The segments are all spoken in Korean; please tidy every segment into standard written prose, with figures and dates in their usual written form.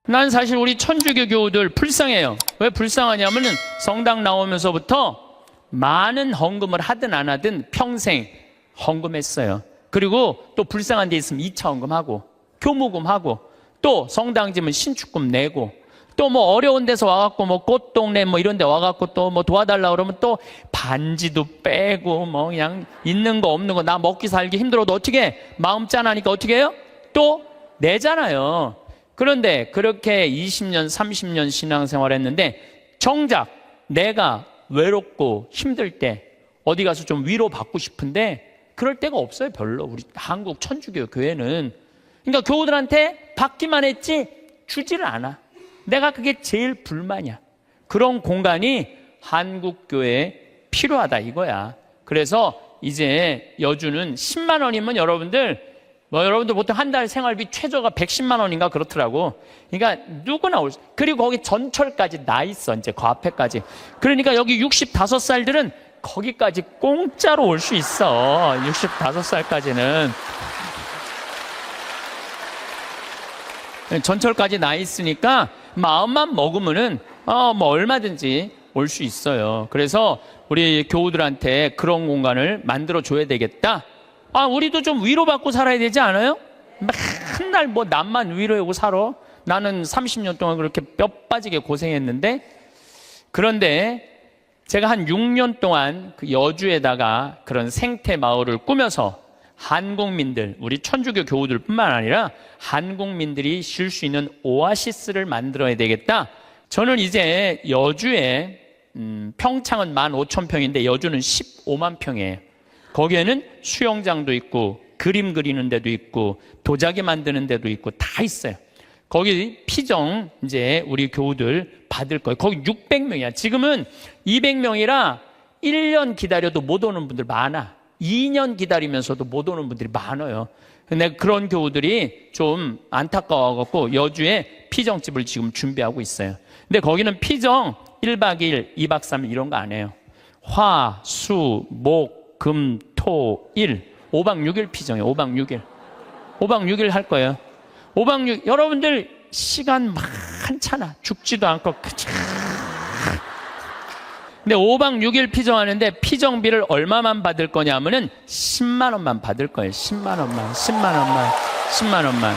난 사실 우리 천주교 교우들 불쌍해요. 왜 불쌍하냐면은 성당 나오면서부터 많은 헌금을 하든 안 하든 평생 헌금했어요. 그리고 또 불쌍한 데 있으면 2차 헌금하고 교무금하고 또 성당 지면 신축금 내고 또 뭐 어려운 데서 와갖고 뭐 꽃동네 뭐 이런 데 와갖고 또 뭐 도와달라 그러면 또 반지도 빼고 뭐 그냥 있는 거 없는 거 나 먹기 살기 힘들어도 어떻게 해? 마음 짠하니까 어떻게 해요? 또 내잖아요. 그런데 그렇게 20년 30년 신앙생활 했는데 정작 내가 외롭고 힘들 때 어디 가서 좀 위로받고 싶은데 그럴 데가 없어요. 별로. 우리 한국 천주교 교회는. 그러니까 교우들한테 받기만 했지 주지를 않아. 내가 그게 제일 불만이야. 그런 공간이 한국 교회에 필요하다 이거야. 그래서 이제 여주는 10만 원이면 여러분들 보통 한 달 생활비 최저가 110만 원인가 그렇더라고. 그러니까 누구나 올 수. 그리고 거기 전철까지 나 있어. 이제 그 앞에까지. 그러니까 여기 65살들은 거기까지 공짜로 올 수 있어. 65살까지는. 전철까지 나 있으니까 마음만 먹으면은 뭐 얼마든지 올 수 있어요. 그래서 우리 교우들한테 그런 공간을 만들어 줘야 되겠다. 우리도 좀 위로받고 살아야 되지 않아요? 맨날 뭐 남만 위로하고 살아. 나는 30년 동안 그렇게 뼈 빠지게 고생했는데. 그런데 제가 한 6년 동안 그 여주에다가 그런 생태 마을을 꾸며서 한국민들, 우리 천주교 교우들 뿐만 아니라 한국민들이 쉴 수 있는 오아시스를 만들어야 되겠다. 저는 이제 여주에 평창은 15,000평인데 여주는 15만 평이에요. 거기에는 수영장도 있고 그림 그리는 데도 있고 도자기 만드는 데도 있고 다 있어요. 거기 피정 이제 우리 교우들 받을 거예요. 거기 600명이야. 지금은 200명이라 1년 기다려도 못 오는 분들 많아. 2년 기다리면서도 못 오는 분들이 많아요. 근데 그런 교우들이 좀 안타까워갖고 여주에 피정집을 지금 준비하고 있어요. 근데 거기는 피정 1박 2일, 2박 3일 이런 거 안 해요. 화, 수, 목, 금, 토, 일 5박 6일 피정이에요. 5박 6일 5박 6일 할 거예요. 5박 6일 여러분들 시간 많잖아. 죽지도 않고 근데 5박 6일 피정하는데 피정비를 얼마만 받을 거냐면은 10만 원만 받을 거예요. 10만 원만 10만 원만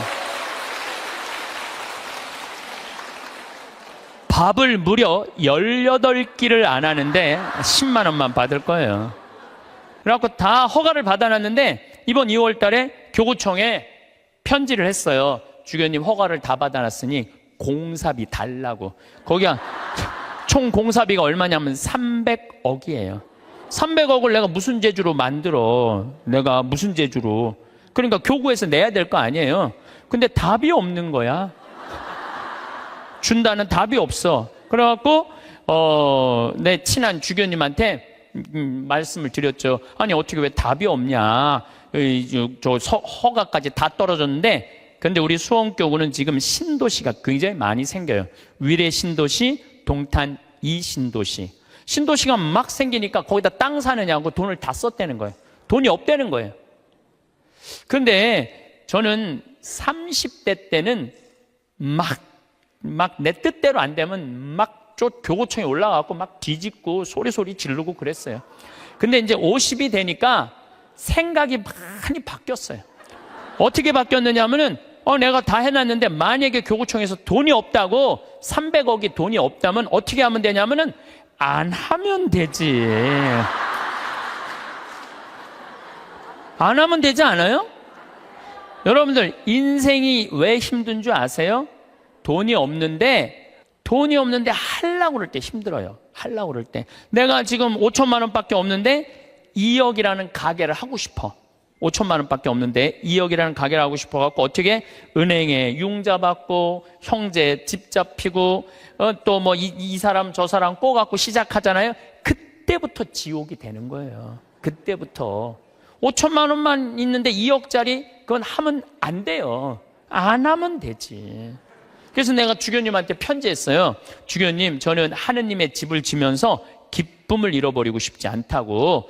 밥을 무려 18끼를 안 하는데 10만 원만 받을 거예요. 그래갖고 다 허가를 받아놨는데 이번 2월 달에 교구청에 편지를 했어요. 주교님 허가를 다 받아놨으니 공사비 달라고. 거기가 총 공사비가 얼마냐면 300억이에요. 300억을 내가 무슨 재주로 만들어. 내가 무슨 재주로. 그러니까 교구에서 내야 될 거 아니에요. 근데 답이 없는 거야. 준다는 답이 없어. 그래갖고 내 친한 주교님한테 말씀을 드렸죠. 아니 어떻게 왜 답이 없냐. 허가까지 다 떨어졌는데 근데 우리 수원교구는 지금 신도시가 굉장히 많이 생겨요. 위례 신도시, 동탄 2신도시. 신도시가 막 생기니까 거기다 땅 사느냐고 돈을 다 썼다는 거예요. 돈이 없다는 거예요. 그런데 저는 30대 때는 막 내 뜻대로 안 되면 막 교구청에 올라가고 막 뒤집고 소리 지르고 그랬어요. 근데 이제 50이 되니까 생각이 많이 바뀌었어요. 어떻게 바뀌었느냐 하면은 내가 다 해놨는데 만약에 교구청에서 돈이 없다고 300억이 돈이 없다면 어떻게 하면 되냐면은 안 하면 되지. 안 하면 되지 않아요? 여러분들 인생이 왜 힘든 줄 아세요? 돈이 없는데 하려고 그럴 때 힘들어요. 하려고 그럴 때. 내가 지금 5천만 원밖에 없는데 2억이라는 가게를 하고 싶어. 5천만 원밖에 없는데 2억이라는 가게를 하고 싶어갖고 어떻게 은행에 융자 받고 형제 집 잡히고 또 뭐 이 사람 저 사람 꼬갖고 시작하잖아요. 그때부터 지옥이 되는 거예요. 그때부터 5천만 원만 있는데 2억짜리 그건 하면 안 돼요. 안 하면 되지. 그래서 내가 주교님한테 편지했어요. 주교님, 저는 하느님의 집을 지면서 기쁨을 잃어버리고 싶지 않다고.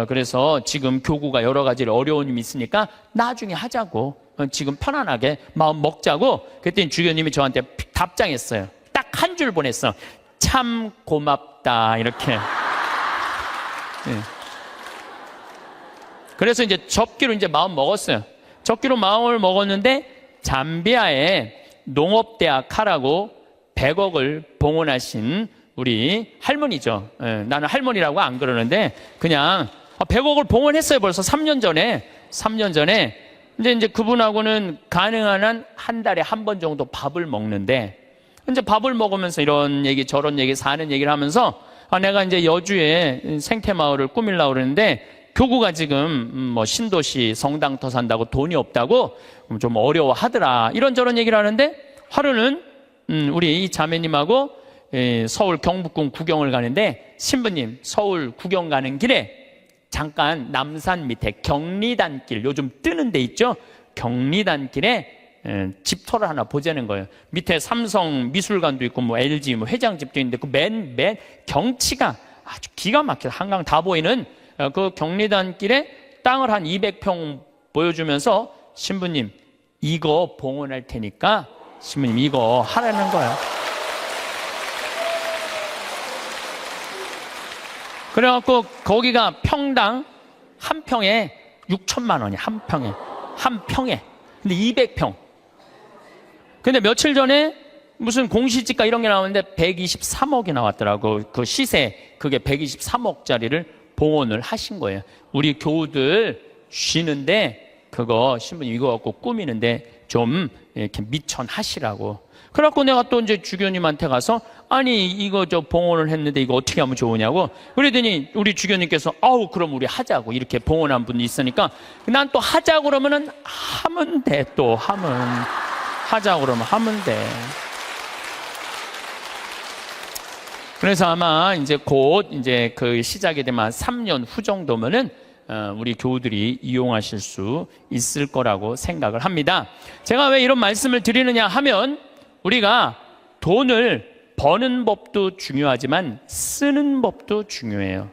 그래서 지금 교구가 여러 가지 어려움이 있으니까 나중에 하자고. 지금 편안하게 마음 먹자고. 그랬더니 주교님이 저한테 답장했어요. 딱 한 줄 보냈어. 참 고맙다. 이렇게. 네. 그래서 이제 접기로 이제 마음 먹었어요. 접기로 마음을 먹었는데 잠비아에 농업대학 하라고 100억을 봉헌하신 우리 할머니죠. 나는 할머니라고 안 그러는데 그냥 100억을 봉헌했어요. 벌써 3년 전에. 3년 전에 이제 그분하고는 가능한 한 한 달에 한 번 정도 밥을 먹는데 이제 밥을 먹으면서 이런 얘기 저런 얘기 사는 얘기를 하면서 내가 이제 여주에 생태마을을 꾸밀려고 그러는데 교구가 지금 뭐 신도시 성당터 산다고 돈이 없다고 좀 어려워하더라. 이런저런 얘기를 하는데 하루는 우리 이 자매님하고 서울 경복궁 구경을 가는데 신부님 서울 구경 가는 길에 잠깐 남산 밑에 경리단길 요즘 뜨는 데 있죠. 경리단길에 집터를 하나 보자는 거예요. 밑에 삼성 미술관도 있고 뭐 LG 뭐 회장집도 있는데 그 맨 경치가 아주 기가 막혀 한강 다 보이는 그 경리단길에 땅을 한 200평 보여주면서 신부님 이거 봉헌할 테니까 신부님 이거 하라는 거예요. 그래갖고 거기가 평당 한 평에 6천만 원이야. 한 평에. 근데 200평. 근데 며칠 전에 무슨 공시지가 이런 게 나오는데 123억이 나왔더라고. 그 시세 그게 123억짜리를 봉헌을 하신 거예요. 우리 교우들 쉬는데 그거 신부님 이거 갖고 꾸미는데 좀 이렇게 미천하시라고. 그래갖고 내가 또 이제 주교님한테 가서 아니 이거 저 봉헌을 했는데 이거 어떻게 하면 좋으냐고. 그러더니 우리 주교님께서 아우 그럼 우리 하자고. 이렇게 봉헌한 분이 있으니까 난 또 하자고 그러면은 하면 돼. 또 하자고 그러면 하면 돼. 그래서 아마 이제 곧 이제 그 시작이 되면 3년 후 정도면은 우리 교우들이 이용하실 수 있을 거라고 생각을 합니다. 제가 왜 이런 말씀을 드리느냐 하면 우리가 돈을 버는 법도 중요하지만 쓰는 법도 중요해요.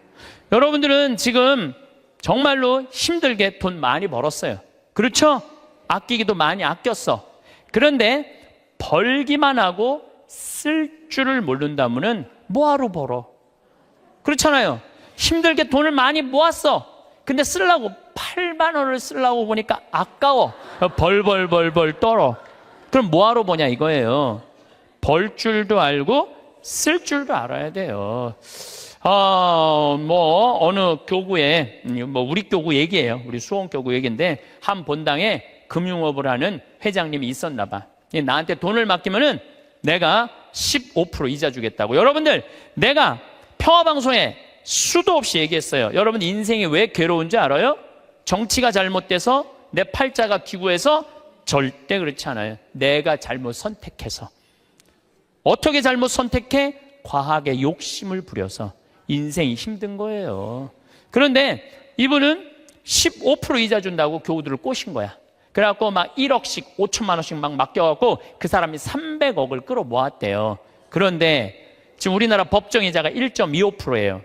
여러분들은 지금 정말로 힘들게 돈 많이 벌었어요. 그렇죠? 아끼기도 많이 아꼈어. 그런데 벌기만 하고 쓸 줄을 모른다면은 뭐하러 벌어? 그렇잖아요. 힘들게 돈을 많이 모았어. 근데 쓰려고 8만 원을 쓰려고 보니까 아까워. 벌 떨어. 그럼 뭐하러 버냐 이거예요. 벌 줄도 알고 쓸 줄도 알아야 돼요. 뭐 어느 교구에 뭐 우리 교구 얘기예요. 우리 수원교구 얘기인데 한 본당에 금융업을 하는 회장님이 있었나 봐. 나한테 돈을 맡기면은 내가 15% 이자 주겠다고. 여러분들 내가 평화방송에 수도 없이 얘기했어요. 여러분 인생이 왜 괴로운지 알아요? 정치가 잘못돼서 내 팔자가 기구해서 절대 그렇지 않아요. 내가 잘못 선택해서. 어떻게 잘못 선택해? 과하게 욕심을 부려서 인생이 힘든 거예요. 그런데 이분은 15% 이자 준다고 교우들을 꼬신 거야. 그래갖고 막 1억씩 5천만 원씩 막 맡겨갖고 그 사람이 300억을 끌어모았대요. 그런데 지금 우리나라 법정이자가 1.25%예요.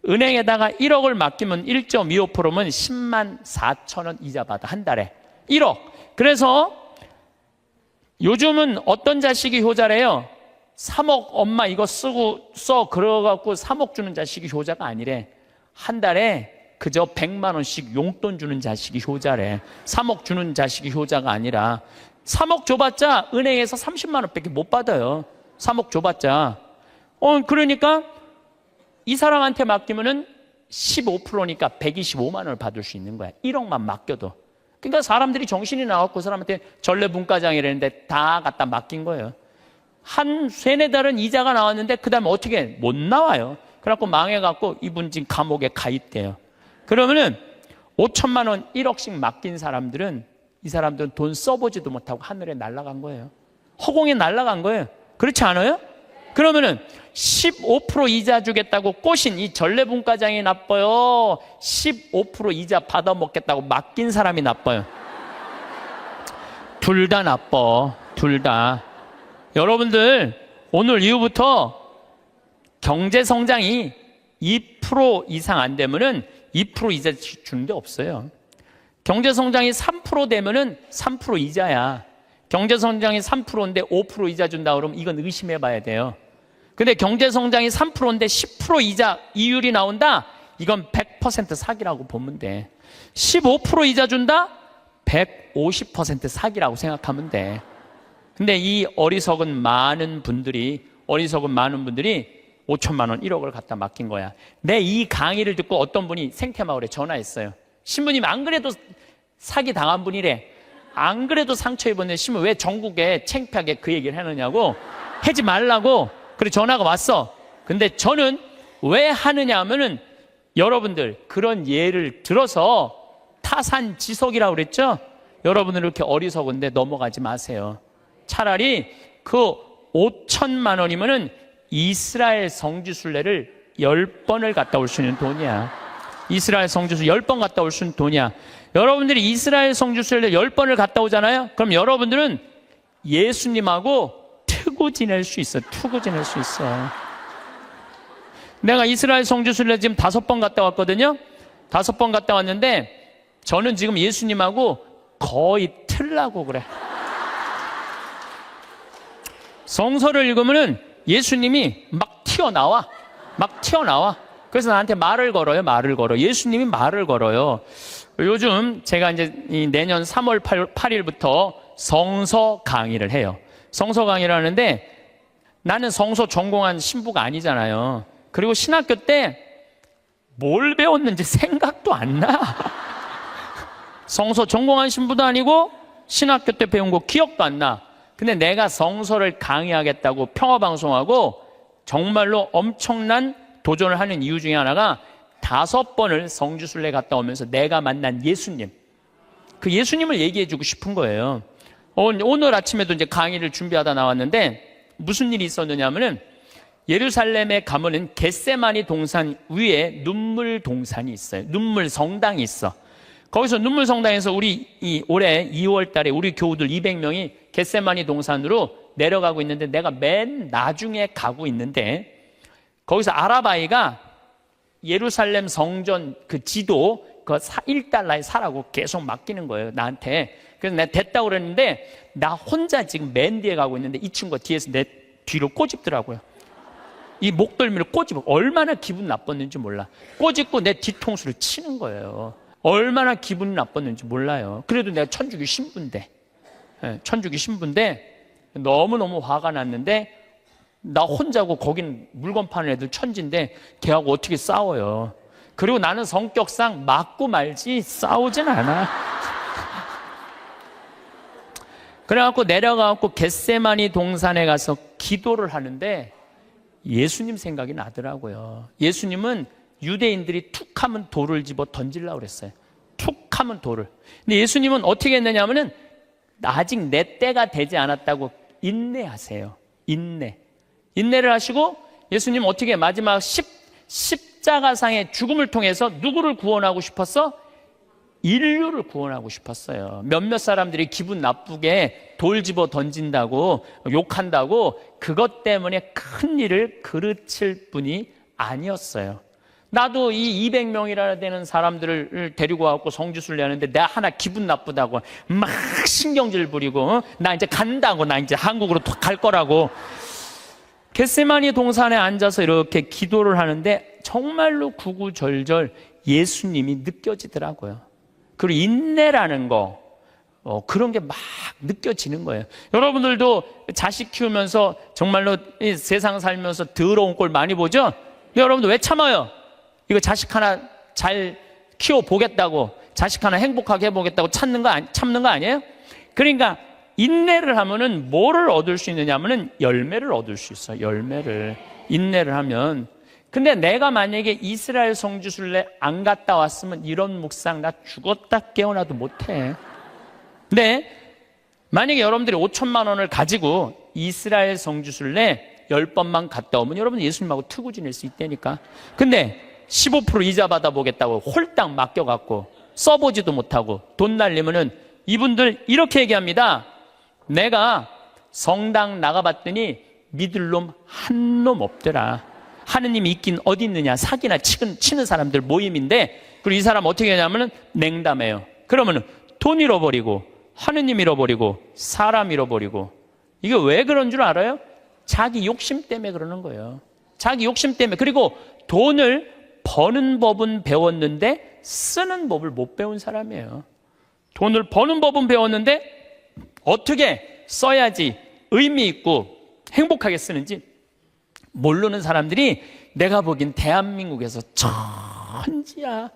은행에다가 1억을 맡기면 1.25%면 10만 4천 원 이자 받아 한 달에 1억. 그래서 요즘은 어떤 자식이 효자래요? 3억 엄마 이거 써 그래갖고 3억 주는 자식이 효자가 아니래. 한 달에 그저 100만 원씩 용돈 주는 자식이 효자래. 3억 주는 자식이 효자가 아니라 3억 줘봤자 은행에서 30만 원밖에 못 받아요. 3억 줘봤자. 그러니까 이 사람한테 맡기면은 15%니까 125만 원을 받을 수 있는 거야. 1억만 맡겨도. 그러니까 사람들이 정신이 나왔고 그 사람한테 전래분과장이라는데 다 갖다 맡긴 거예요. 한 3-4달은 이자가 나왔는데 그 다음에 어떻게 못 나와요. 그래갖고 망해갖고 이분 지금 감옥에 가입돼요. 그러면은 5천만 원 1억씩 맡긴 사람들은 이 사람들은 돈 써보지도 못하고 하늘에 날아간 거예요. 허공에 날아간 거예요. 그렇지 않아요? 그러면은 15% 이자 주겠다고 꼬신 이 전래분과장이 나빠요? 15% 이자 받아먹겠다고 맡긴 사람이 나빠요? 둘 다 나빠. 둘 다. 여러분들 오늘 이후부터 경제성장이 2% 이상 안 되면은 2% 이자 주는 데 없어요. 경제성장이 3% 되면은 3% 이자야. 경제성장이 3%인데 5% 이자 준다 그러면 이건 의심해 봐야 돼요. 근데 경제성장이 3%인데 10% 이자 이율이 나온다? 이건 100% 사기라고 보면 돼. 15% 이자 준다? 150% 사기라고 생각하면 돼. 근데 이 어리석은 많은 분들이 5천만 원, 1억을 갖다 맡긴 거야. 내 이 강의를 듣고 어떤 분이 생태마을에 전화했어요. 신부님 안 그래도 사기 당한 분이래. 안 그래도 상처 입었는데 신부 왜 전국에 창피하게 그 얘기를 하느냐고, 하지 말라고. 그래 전화가 왔어. 근데 저는 왜 하느냐 하면은 여러분들 그런 예를 들어서 타산지석이라고 그랬죠? 여러분들 이렇게 어리석은데 넘어가지 마세요. 차라리 그 5천만 원이면은 이스라엘 성지순례를 10번을 갔다 올 수 있는 돈이야. 이스라엘 성지순례 10번 갔다 올 수 있는 돈이야. 여러분들이 이스라엘 성지순례 10번을 갔다 오잖아요? 그럼 여러분들은 예수님하고 투구 지낼 수 있어. 투구 지낼 수 있어. 내가 이스라엘 성지순례 지금 5번 갔다 왔거든요. 5번 갔다 왔는데 저는 지금 예수님하고 거의 틀라고 그래. 성서를 읽으면은 예수님이 막 튀어나와. 그래서 나한테 말을 걸어요. 예수님이 말을 걸어요. 요즘 제가 이제 내년 3월 8일부터 성서 강의를 해요. 성서 강의를 하는데 나는 성서 전공한 신부가 아니잖아요. 그리고 신학교 때 뭘 배웠는지 생각도 안 나. 성서 전공한 신부도 아니고 신학교 때 배운 거 기억도 안 나. 근데 내가 성서를 강의하겠다고 평화방송하고 정말로 엄청난 도전을 하는 이유 중에 하나가 5번을 성지순례 갔다 오면서 내가 만난 예수님, 그 예수님을 얘기해주고 싶은 거예요. 오늘 아침에도 이제 강의를 준비하다 나왔는데 무슨 일이 있었느냐면은 예루살렘에 가면은 겟세마니 동산 위에 눈물 동산이 있어요. 눈물 성당이 있어. 거기서 눈물 성당에서 우리 올해 2월 달에 우리 교우들 200명이 겟세마니 동산으로 내려가고 있는데 내가 맨 나중에 가고 있는데 거기서 아라바이가 예루살렘 성전 그 지도 그 1달러에 사라고 계속 맡기는 거예요, 나한테. 그래서 내가 됐다고 그랬는데 나 혼자 지금 맨 뒤에 가고 있는데 이 친구가 뒤에서 내 뒤로 꼬집더라고요. 이 목덜미를 꼬집어. 얼마나 기분 나빴는지 몰라. 꼬집고 내 뒤통수를 치는 거예요. 얼마나 기분이 나빴는지 몰라요. 그래도 내가 천주교 신부인데, 너무너무 화가 났는데 나 혼자고 거긴 물건 파는 애들 천지인데 걔하고 어떻게 싸워요. 그리고 나는 성격상 맞고 말지 싸우진 않아. 그래갖고 내려가갖고 겟세마니 동산에 가서 기도를 하는데 예수님 생각이 나더라고요. 예수님은 유대인들이 툭 하면 돌을 집어 던지려고 그랬어요. 툭 하면 돌을. 근데 예수님은 어떻게 했느냐 하면은 아직 내 때가 되지 않았다고 인내하세요. 인내를 하시고 예수님 어떻게 마지막 십자가상의 죽음을 통해서 누구를 구원하고 싶었어? 인류를 구원하고 싶었어요. 몇몇 사람들이 기분 나쁘게 돌 집어 던진다고 욕한다고 그것 때문에 큰 일을 그르칠 분이 아니었어요. 나도 이 200명이나 되는 사람들을 데리고 와서 성지순례 하는데 내가 하나 기분 나쁘다고 막 신경질 부리고 나 이제 간다고, 나 이제 한국으로 갈 거라고 겟세마니 동산에 앉아서 이렇게 기도를 하는데 정말로 구구절절 예수님이 느껴지더라고요. 그리고 인내라는 거, 그런 게 막 느껴지는 거예요. 여러분들도 자식 키우면서 정말로 이 세상 살면서 더러운 꼴 많이 보죠? 여러분들 왜 참아요? 이거 자식 하나 잘 키워보겠다고, 자식 하나 행복하게 해보겠다고 참는 거 아니에요? 그러니까 인내를 하면은 뭐를 얻을 수 있느냐 하면은 열매를 얻을 수 있어요. 인내를 하면. 근데 내가 만약에 이스라엘 성지순례 안 갔다 왔으면 이런 묵상 나 죽었다 깨어나도 못해. 근데 만약에 여러분들이 5천만 원을 가지고 이스라엘 성지순례 10번만 갔다 오면 여러분 예수님하고 투구 지낼 수 있다니까. 근데 15% 이자 받아보겠다고 홀딱 맡겨갖고 써보지도 못하고 돈 날리면은 이분들 이렇게 얘기합니다. 내가 성당 나가봤더니 믿을 놈 한 놈 없더라. 하느님이 있긴 어디 있느냐, 사기나 치는 사람들 모임인데, 그리고 이 사람 어떻게 하냐면은 냉담해요. 그러면은 돈 잃어버리고 하느님 잃어버리고 사람 잃어버리고. 이게 왜 그런 줄 알아요? 자기 욕심 때문에 그러는 거예요. 자기 욕심 때문에. 그리고 돈을 버는 법은 배웠는데 쓰는 법을 못 배운 사람이에요. 돈을 버는 법은 배웠는데 어떻게 써야지 의미 있고 행복하게 쓰는지 모르는 사람들이 내가 보기엔 대한민국에서 천지야.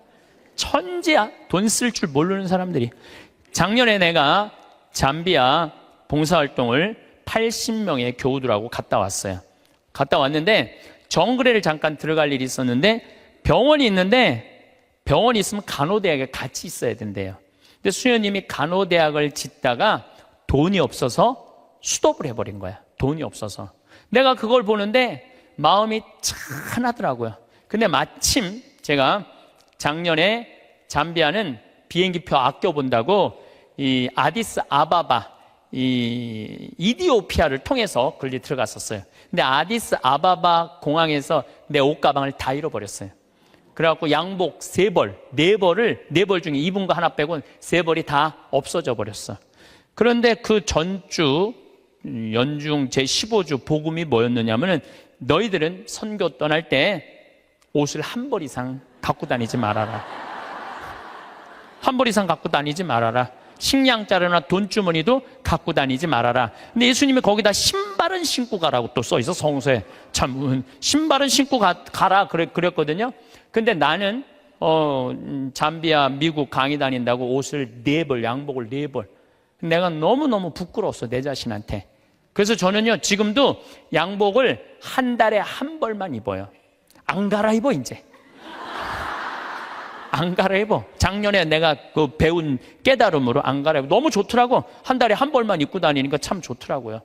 돈 쓸 줄 모르는 사람들이. 작년에 내가 잠비아 봉사활동을 80명의 교우들하고 갔다 왔어요. 갔다 왔는데 정글에를 잠깐 들어갈 일이 있었는데 병원이 있는데, 병원이 있으면 간호대학에 같이 있어야 된대요. 근데 수녀님이 간호대학을 짓다가 돈이 없어서 수독을 해버린 거야. 돈이 없어서. 내가 그걸 보는데 마음이 짠하더라고요. 근데 마침 제가 작년에 잠비아는 비행기표 아껴본다고 이 아디스 아바바, 이 이디오피아를 통해서 걸리 들어갔었어요. 근데 아디스 아바바 공항에서 내 옷가방을 다 잃어버렸어요. 그래갖고 양복 3벌, 4벌 중에 입은 거 하나 빼고 3벌이 다 없어져 버렸어. 그런데 그 전주 연중 제15주 복음이 뭐였느냐면은 너희들은 선교 떠날 때 옷을 1벌 이상 갖고 다니지 말아라. 1벌 이상 갖고 다니지 말아라. 식량 자루나 돈주머니도 갖고 다니지 말아라. 근데 예수님이 거기다 신발은 신고 가라고 또 써있어, 성서에. 참, 신발은 신고 가라 그랬거든요. 근데 나는 잠비아 미국 강의 다닌다고 옷을 4벌, 양복을 4벌. 내가 너무너무 부끄러웠어, 내 자신한테. 그래서 저는요 지금도 양복을 한 달에 1벌만 입어요. 안 갈아입어. 이제 안 갈아입어. 작년에 내가 그 배운 깨달음으로 안 갈아입어. 너무 좋더라고. 한 달에 1벌만 입고 다니니까 참 좋더라고요.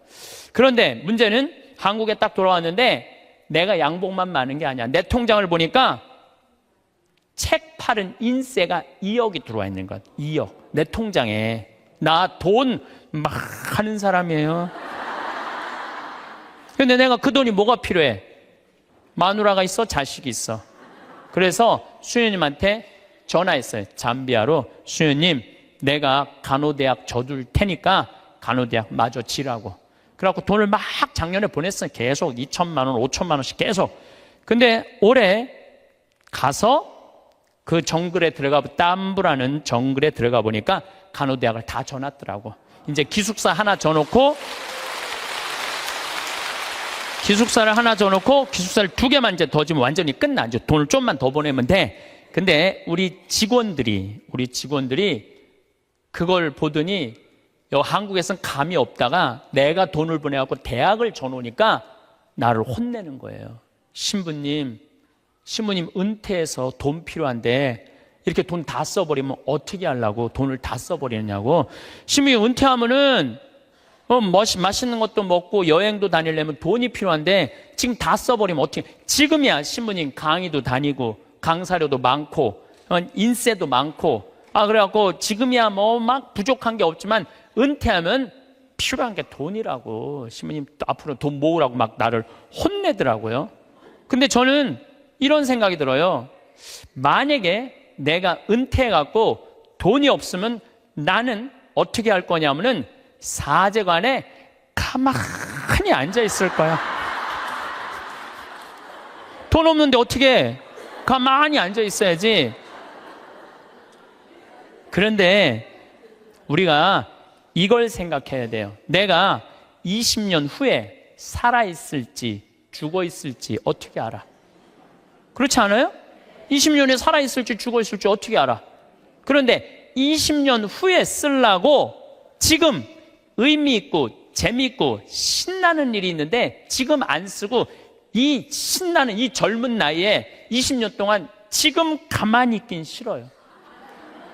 그런데 문제는 한국에 딱 돌아왔는데 내가 양복만 많은 게 아니야. 내 통장을 보니까 책 팔은 인세가 2억이 들어와 있는 것. 2억. 내 통장에. 나 돈 막 하는 사람이에요. 근데 내가 그 돈이 뭐가 필요해? 마누라가 있어, 자식이 있어. 그래서 수녀님한테 전화했어요. 잠비아로. 수녀님, 내가 간호대학 져둘 테니까 간호대학 마저 지라고. 그래갖고 돈을 막 작년에 보냈어요. 계속 2천만 원, 5천만 원씩 계속. 근데 올해 가서 그 정글에 땀부라는 정글에 들어가 보니까 간호대학을 다 져놨더라고. 이제 기숙사 하나 져놓고, 기숙사를 2개만 이제 더 지면 완전히 끝나. 이제 돈을 좀만 더 보내면 돼. 근데 우리 직원들이 그걸 보더니 한국에서는 감이 없다가 내가 돈을 보내갖고 대학을 져놓으니까 나를 혼내는 거예요. 신부님 은퇴해서 돈 필요한데 이렇게 돈 다 써버리면 어떻게 하려고 돈을 다 써버리느냐고. 신부님 은퇴하면은 맛있는 것도 먹고 여행도 다니려면 돈이 필요한데 지금 다 써버리면 어떻게. 지금이야 신부님 강의도 다니고 강사료도 많고 인세도 많고 그래갖고 지금이야 뭐 막 부족한 게 없지만 은퇴하면 필요한 게 돈이라고. 신부님 앞으로 돈 모으라고 막 나를 혼내더라고요. 근데 저는 이런 생각이 들어요. 만약에 내가 은퇴해갖고 돈이 없으면 나는 어떻게 할 거냐면은 사제관에 가만히 앉아 있을 거야. 돈 없는데 어떻게 가만히 앉아 있어야지. 그런데 우리가 이걸 생각해야 돼요. 내가 20년 후에 살아있을지 죽어있을지 어떻게 알아? 그렇지 않아요? 20년에 살아있을지 죽어있을지 어떻게 알아? 그런데 20년 후에 쓰려고 지금 의미 있고 재미있고 신나는 일이 있는데 지금 안 쓰고 이 신나는 이 젊은 나이에 20년 동안 지금 가만히 있긴 싫어요.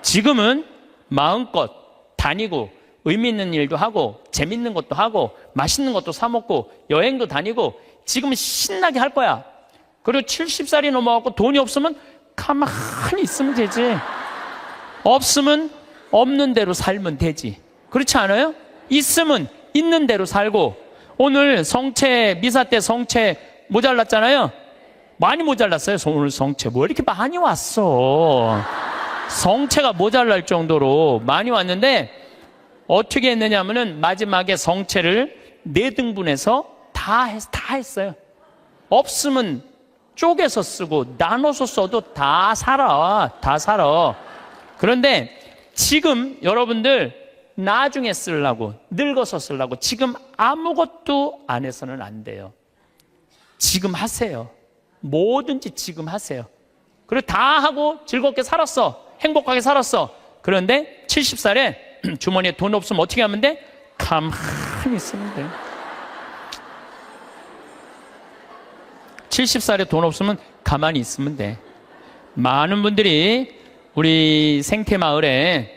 지금은 마음껏 다니고 의미 있는 일도 하고 재밌는 것도 하고 맛있는 것도 사 먹고 여행도 다니고 지금은 신나게 할 거야. 그리고 70살이 넘어가고 돈이 없으면 가만히 있으면 되지. 없으면 없는 대로 살면 되지. 그렇지 않아요? 있으면 있는 대로 살고. 오늘 미사 때 성체 모자랐잖아요. 많이 모자랐어요. 오늘 성채. 뭐 이렇게 많이 왔어. 성채가 모자랄 정도로 많이 왔는데 어떻게 했느냐 하면은 마지막에 성채를 4등분해서 다 했어요. 없으면 쪼개서 쓰고 나눠서 써도 다 살아. 그런데 지금 여러분들 나중에 쓰려고, 늙어서 쓰려고 지금 아무것도 안 해서는 안 돼요. 지금 하세요. 뭐든지 지금 하세요. 그리고 다 하고 즐겁게 살았어. 행복하게 살았어. 그런데 70살에 주머니에 돈 없으면 어떻게 하면 돼? 가만히 있으면 돼. 70살에 돈 없으면 가만히 있으면 돼. 많은 분들이 우리 생태마을에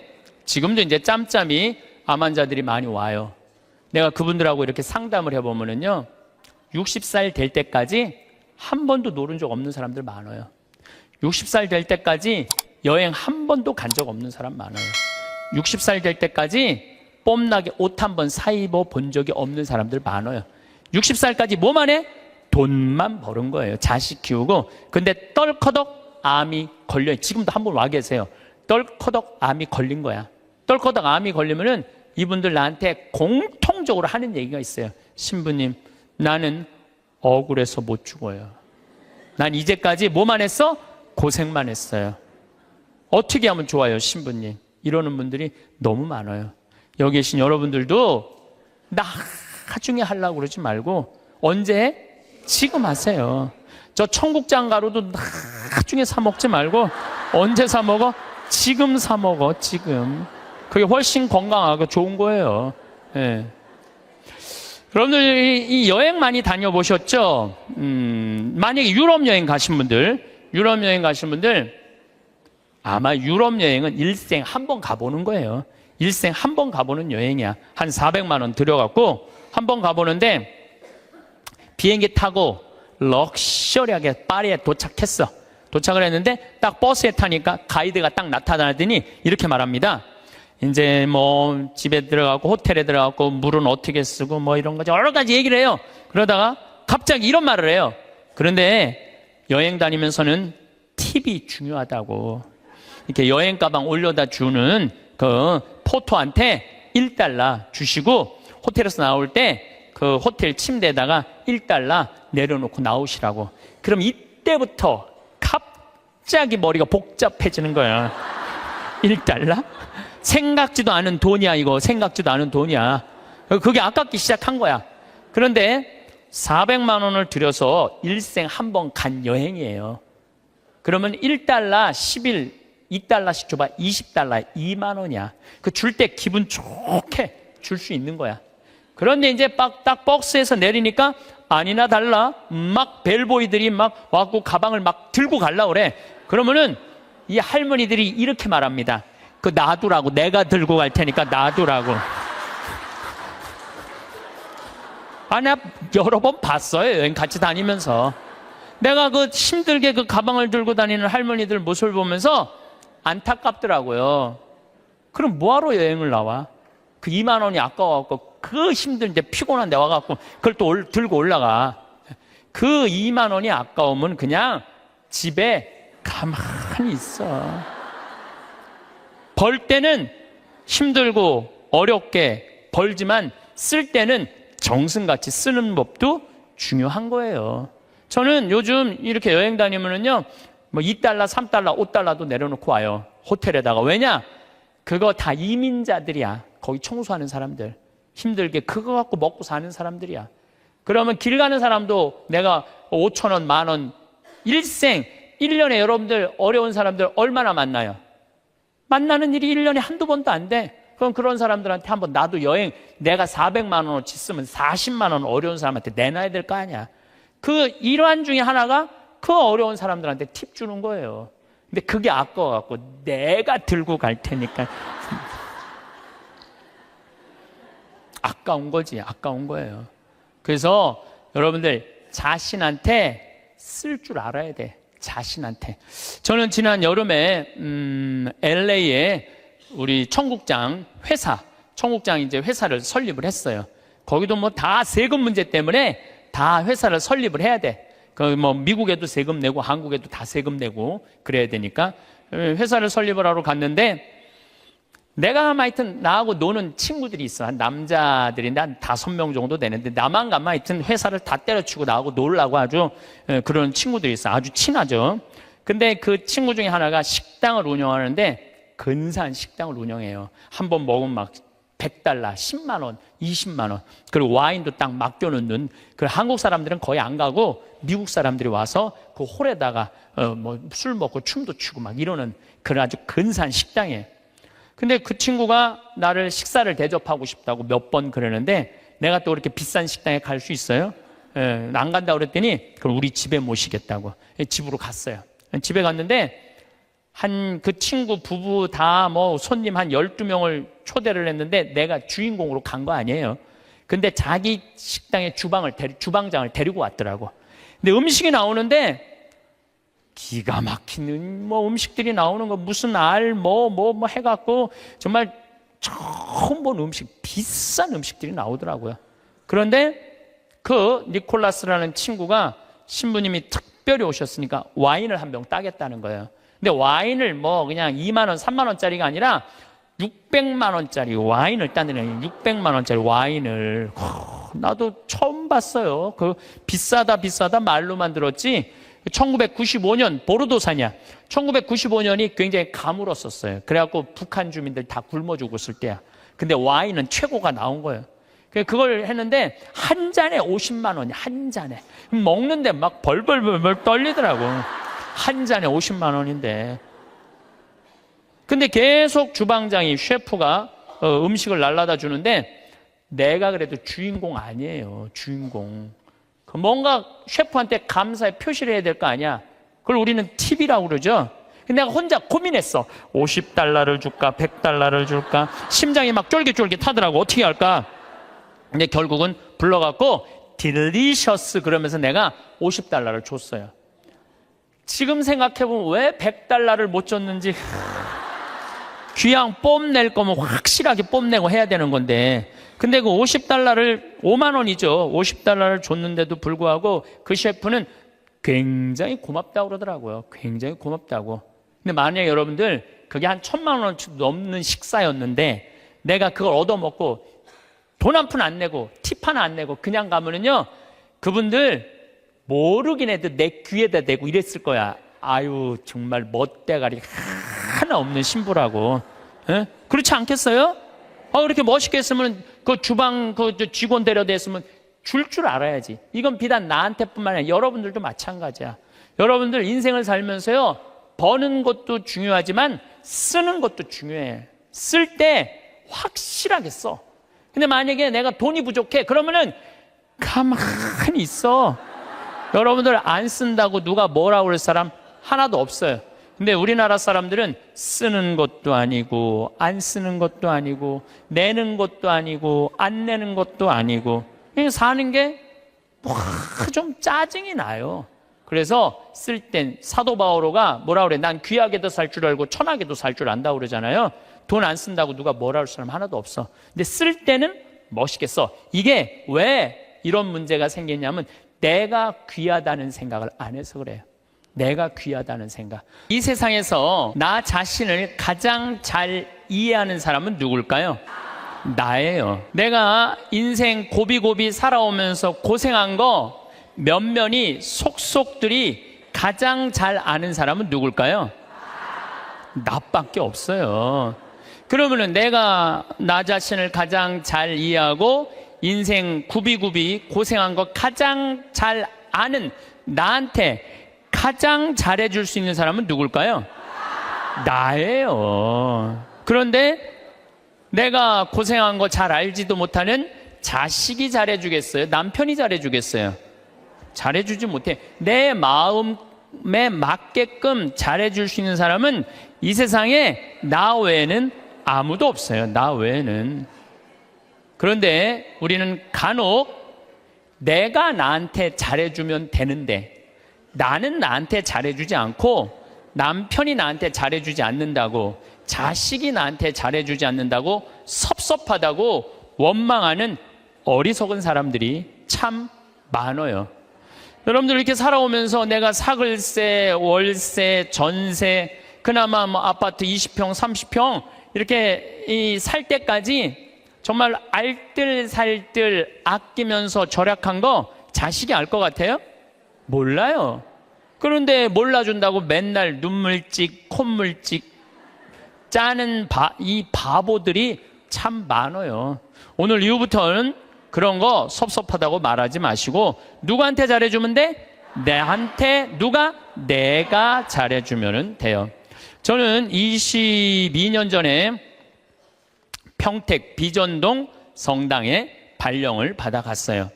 지금도 이제 짬짬이 암 환자들이 많이 와요. 내가 그분들하고 이렇게 상담을 해보면은요, 60살 될 때까지 한 번도 노른 적 없는 사람들 많아요. 60살 될 때까지 여행 한 번도 간 적 없는 사람 많아요. 60살 될 때까지 뽐나게 옷 한 번 사입어 본 적이 없는 사람들 많아요. 60살까지 뭐만 해? 돈만 버는 거예요. 자식 키우고. 근데 떨커덕 암이 걸려요. 지금도 한 번 와 계세요. 떨커덕 암이 걸린 거야. 떨커덕 암이 걸리면은 이분들 나한테 공통적으로 하는 얘기가 있어요. 신부님, 나는 억울해서 못 죽어요. 난 이제까지 뭐만 했어? 고생만 했어요. 어떻게 하면 좋아요, 신부님? 이러는 분들이 너무 많아요. 여기 계신 여러분들도 나중에 하려고 그러지 말고 언제? 지금 하세요. 저 청국장 가루도 나중에 사 먹지 말고 언제 사 먹어? 지금 사 먹어. 지금. 그게 훨씬 건강하고 좋은 거예요. 예. 여러분들 이 여행 많이 다녀보셨죠? 만약에 유럽 여행 가신 분들 아마 유럽 여행은 일생 한 번 가보는 거예요. 일생 한 번 가보는 여행이야. 한 400만 원 들여갖고 한 번 가보는데 비행기 타고 럭셔리하게 파리에 도착했어. 도착을 했는데 딱 버스에 타니까 가이드가 딱 나타나더니 이렇게 말합니다. 이제 뭐 집에 들어가고 호텔에 들어가고 물은 어떻게 쓰고 뭐 이런 거죠. 여러 가지 얘기를 해요. 그러다가 갑자기 이런 말을 해요. 그런데 여행 다니면서는 팁이 중요하다고. 이렇게 여행 가방 올려다 주는 그 포토한테 $1 주시고 호텔에서 나올 때 그 호텔 침대에다가 $1 내려놓고 나오시라고. 그럼 이때부터 갑자기 머리가 복잡해지는 거야. $1? 생각지도 않은 돈이야, 이거. 생각지도 않은 돈이야. 그게 아깝기 시작한 거야. 그런데 400만 원을 들여서 일생 한 번 간 여행이에요. 그러면 $1, 10일, $2씩 줘봐. $20, 2만 원이야. 그 줄 때 기분 좋게 줄 수 있는 거야. 그런데 이제 딱 버스에서 내리니까 아니나 달라 막 벨보이들이 막 와갖고 가방을 막 들고 가려고 그래. 그러면은 이 할머니들이 이렇게 말합니다. 그 놔두라고. 내가 들고 갈 테니까 놔두라고. 아, 내가 여러 번 봤어요. 여행 같이 다니면서. 내가 그 힘들게 그 가방을 들고 다니는 할머니들 모습을 보면서 안타깝더라고요. 그럼 뭐하러 여행을 나와? 그 2만 원이 아까워갖고 그 힘든데 피곤한데 와갖고 그걸 또 들고 올라가. 그 2만 원이 아까우면 그냥 집에 가만히 있어. 벌 때는 힘들고 어렵게 벌지만 쓸 때는 정승같이 쓰는 법도 중요한 거예요. 저는 요즘 이렇게 여행 다니면은요, 뭐 $2, $3, $5도 내려놓고 와요. 호텔에다가. 왜냐? 그거 다 이민자들이야. 거기 청소하는 사람들. 힘들게 그거 갖고 먹고 사는 사람들이야. 그러면 길 가는 사람도 내가 5,000원, 10,000원, 일생, 1년에 여러분들 어려운 사람들 얼마나 만나요? 만나는 일이 1년에 한두 번도 안 돼. 그럼 그런 사람들한테 한번 나도 여행 내가 400만 원어치 쓰면 40만 원 어려운 사람한테 내놔야 될 거 아니야. 그 일환 중에 하나가 그 어려운 사람들한테 팁 주는 거예요. 근데 그게 아까워갖고 내가 들고 갈 테니까. 아까운 거지. 아까운 거예요. 그래서 여러분들 자신한테 쓸 줄 알아야 돼. 자신한테. 저는 지난 여름에 LA에 우리 청국장 이제 회사를 설립을 했어요. 거기도 뭐 다 세금 문제 때문에 다 회사를 설립을 해야 돼. 그 뭐 미국에도 세금 내고 한국에도 다 세금 내고 그래야 되니까 회사를 설립을 하러 갔는데, 내가 하여튼 나하고 노는 친구들이 있어. 한 남자들인데 한 5명 정도 되는데, 나만 가면 하여튼 회사를 다 때려치고 나하고 놀라고 아주 그런 친구들이 있어. 아주 친하죠. 근데 그 친구 중에 하나가 식당을 운영하는데, 근사한 식당을 운영해요. 한 번 먹으면 막 $100, 10만 원, 20만 원. 그리고 와인도 딱 맡겨놓는. 그 한국 사람들은 거의 안 가고 미국 사람들이 와서 그 홀에다가 뭐 술 먹고 춤도 추고 막 이러는 그런 아주 근사한 식당이에요. 근데 그 친구가 나를 식사를 대접하고 싶다고 몇 번 그러는데, 내가 또 그렇게 비싼 식당에 갈 수 있어요? 안 간다고 그랬더니 그럼 우리 집에 모시겠다고 집으로 갔어요. 집에 갔는데 그 친구 부부 다 뭐 손님 한 12명을 초대를 했는데 내가 주인공으로 간 거 아니에요. 근데 자기 식당의 주방장을 데리고 왔더라고. 근데 음식이 나오는데 기가 막히는 뭐 음식들이 나오는 거, 무슨 뭐 해갖고 정말 처음 본 음식, 비싼 음식들이 나오더라고요. 그런데 그 니콜라스라는 친구가 신부님이 특별히 오셨으니까 와인을 한 병 따겠다는 거예요. 근데 와인을 뭐 그냥 2만 원, 3만 원짜리가 아니라 600만 원짜리 와인을 따는, 600만 원짜리 와인을. 나도 처음 봤어요. 그 비싸다 말로만 들었지. 1995년 보르도산이야. 1995년이 굉장히 가물었었어요. 그래갖고 북한 주민들 다 굶어 죽었을 때야. 근데 와인은 최고가 나온 거예요. 그걸 했는데 한 잔에 50만 원이야. 한 잔에. 먹는데 막 벌벌 떨리더라고. 한 잔에 50만 원인데. 근데 계속 주방장이, 셰프가 음식을 날라다 주는데, 내가 그래도 주인공 아니에요. 주인공. 뭔가 셰프한테 감사의 표시를 해야 될 거 아니야. 그걸 우리는 팁이라고 그러죠. 근데 내가 혼자 고민했어. $50를 줄까, $100를 줄까. 심장이 막 쫄깃쫄깃하더라고. 어떻게 할까. 근데 결국은 불러갖고 딜리셔스 그러면서 내가 $50를 줬어요. 지금 생각해보면 왜 $100를 못 줬는지. 귀양 뽐낼 거면 확실하게 뽐내고 해야 되는 건데, 근데 그 $50를, 5만 원이죠. $50를 줬는데도 불구하고 그 셰프는 굉장히 고맙다고 그러더라고요. 굉장히 고맙다고. 근데 만약에 여러분들 그게 한 1,000만 원 넘는 식사였는데 내가 그걸 얻어먹고 돈 한 푼 안 내고 팁 하나 안 내고 그냥 가면은요, 그분들 모르긴 해도 내 귀에다 대고 이랬을 거야. 아유, 정말 멋대가리 하나 없는 신부라고. 에? 그렇지 않겠어요? 그렇게 멋있게 했으면 그 주방 그 직원 데려다 했으면 줄 알아야지. 이건 비단 나한테뿐만 아니라 여러분들도 마찬가지야. 여러분들 인생을 살면서요, 버는 것도 중요하지만 쓰는 것도 중요해. 쓸 때 확실하게 써. 근데 만약에 내가 돈이 부족해, 그러면은 가만히 있어. 여러분들 안 쓴다고 누가 뭐라고 그럴 사람 하나도 없어요. 근데 우리나라 사람들은 쓰는 것도 아니고 안 쓰는 것도 아니고 내는 것도 아니고 안 내는 것도 아니고 그냥 사는 게 좀 짜증이 나요. 그래서 쓸 땐 사도 바오로가 뭐라 그래? 난 귀하게도 살 줄 알고 천하게도 살 줄 안다고 그러잖아요. 돈 안 쓴다고 누가 뭐라 할 사람 하나도 없어. 근데 쓸 때는 멋있게 써. 이게 왜 이런 문제가 생겼냐면 내가 귀하다는 생각을 안 해서 그래요. 내가 귀하다는 생각. 이 세상에서 나 자신을 가장 잘 이해하는 사람은 누굴까요? 나예요. 내가 인생 고비고비 살아오면서 고생한 거 면면이 속속들이 가장 잘 아는 사람은 누굴까요? 나밖에 없어요. 그러면은 내가 나 자신을 가장 잘 이해하고 인생 구비구비 고생한 거 가장 잘 아는 나한테 가장 잘해줄 수 있는 사람은 누굴까요? 나예요. 그런데 내가 고생한 거 잘 알지도 못하는 자식이 잘해주겠어요? 남편이 잘해주겠어요? 잘해주지 못해. 내 마음에 맞게끔 잘해줄 수 있는 사람은 이 세상에 나 외에는 아무도 없어요. 나 외에는. 그런데 우리는 간혹 내가 나한테 잘해주면 되는데 나는 나한테 잘해주지 않고 남편이 나한테 잘해주지 않는다고 자식이 나한테 잘해주지 않는다고 섭섭하다고 원망하는 어리석은 사람들이 참 많아요. 여러분들 이렇게 살아오면서 내가 사글세, 월세, 전세, 그나마 뭐 아파트 20평, 30평 이렇게 살 때까지 정말 알뜰살뜰 아끼면서 절약한 거 자식이 알 것 같아요? 몰라요. 그런데 몰라준다고 맨날 눈물찍, 콧물찍 짜는 이 바보들이 참 많아요. 오늘 이후부터는 그런 거 섭섭하다고 말하지 마시고 누구한테 잘해주면 돼? 내한테 누가? 내가 잘해주면 돼요. 저는 22년 전에 평택 비전동 성당에 발령을 받아갔어요.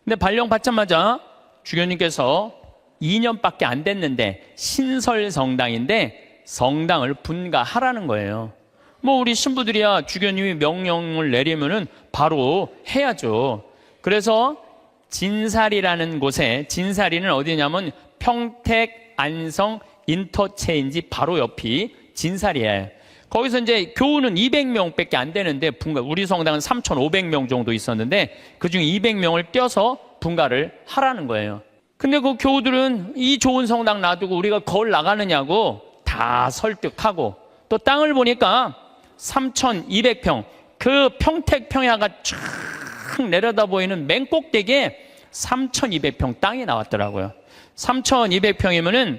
근데 발령 받자마자 주교님께서 2년밖에 안 됐는데 신설 성당인데 성당을 분가하라는 거예요. 뭐 우리 신부들이야 주교님이 명령을 내리면은 바로 해야죠. 그래서 진사리라는 곳에, 진사리는 어디냐면 평택 안성 인터체인지 바로 옆이 진사리예요. 거기서 이제 교우는 200명밖에 안 되는데 분가, 우리 성당은 3,500명 정도 있었는데 그중에 200명을 떼어서 분가를 하라는 거예요. 근데 그 교우들은 이 좋은 성당 놔두고 우리가 거울 나가느냐고 다 설득하고, 또 땅을 보니까 3,200평, 그 평택 평야가 쫙 내려다 보이는 맨 꼭대기에 3,200평 땅이 나왔더라고요. 3,200평이면은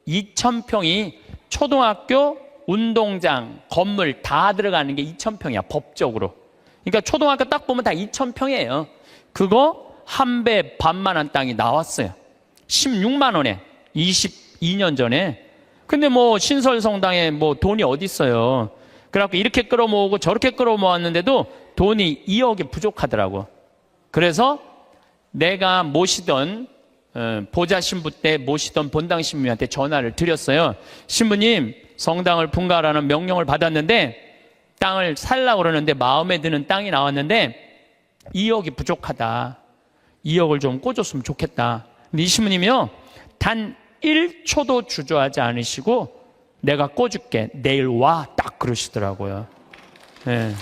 2,000평이 초등학교, 운동장, 건물 다 들어가는 게 2,000평이야, 법적으로. 그러니까 초등학교 딱 보면 다 2,000평이에요. 그거 한 배 반만한 땅이 나왔어요. 16만 원에, 22년 전에. 근데 뭐 신설성당에 뭐 돈이 어디 있어요. 그래갖고 이렇게 끌어모으고 저렇게 끌어모았는데도 돈이 2억이 부족하더라고. 그래서 내가 모시던 보좌 신부 때 모시던 본당 신부님한테 전화를 드렸어요. 신부님, 성당을 분가하라는 명령을 받았는데 땅을 살라고 그러는데 마음에 드는 땅이 나왔는데 2억이 부족하다. 2억을 좀 꿔줬으면 좋겠다. 근데 이 신부님이요, 단 1초도 주저하지 않으시고 내가 꿔줄게, 내일 와, 딱 그러시더라고요. 네.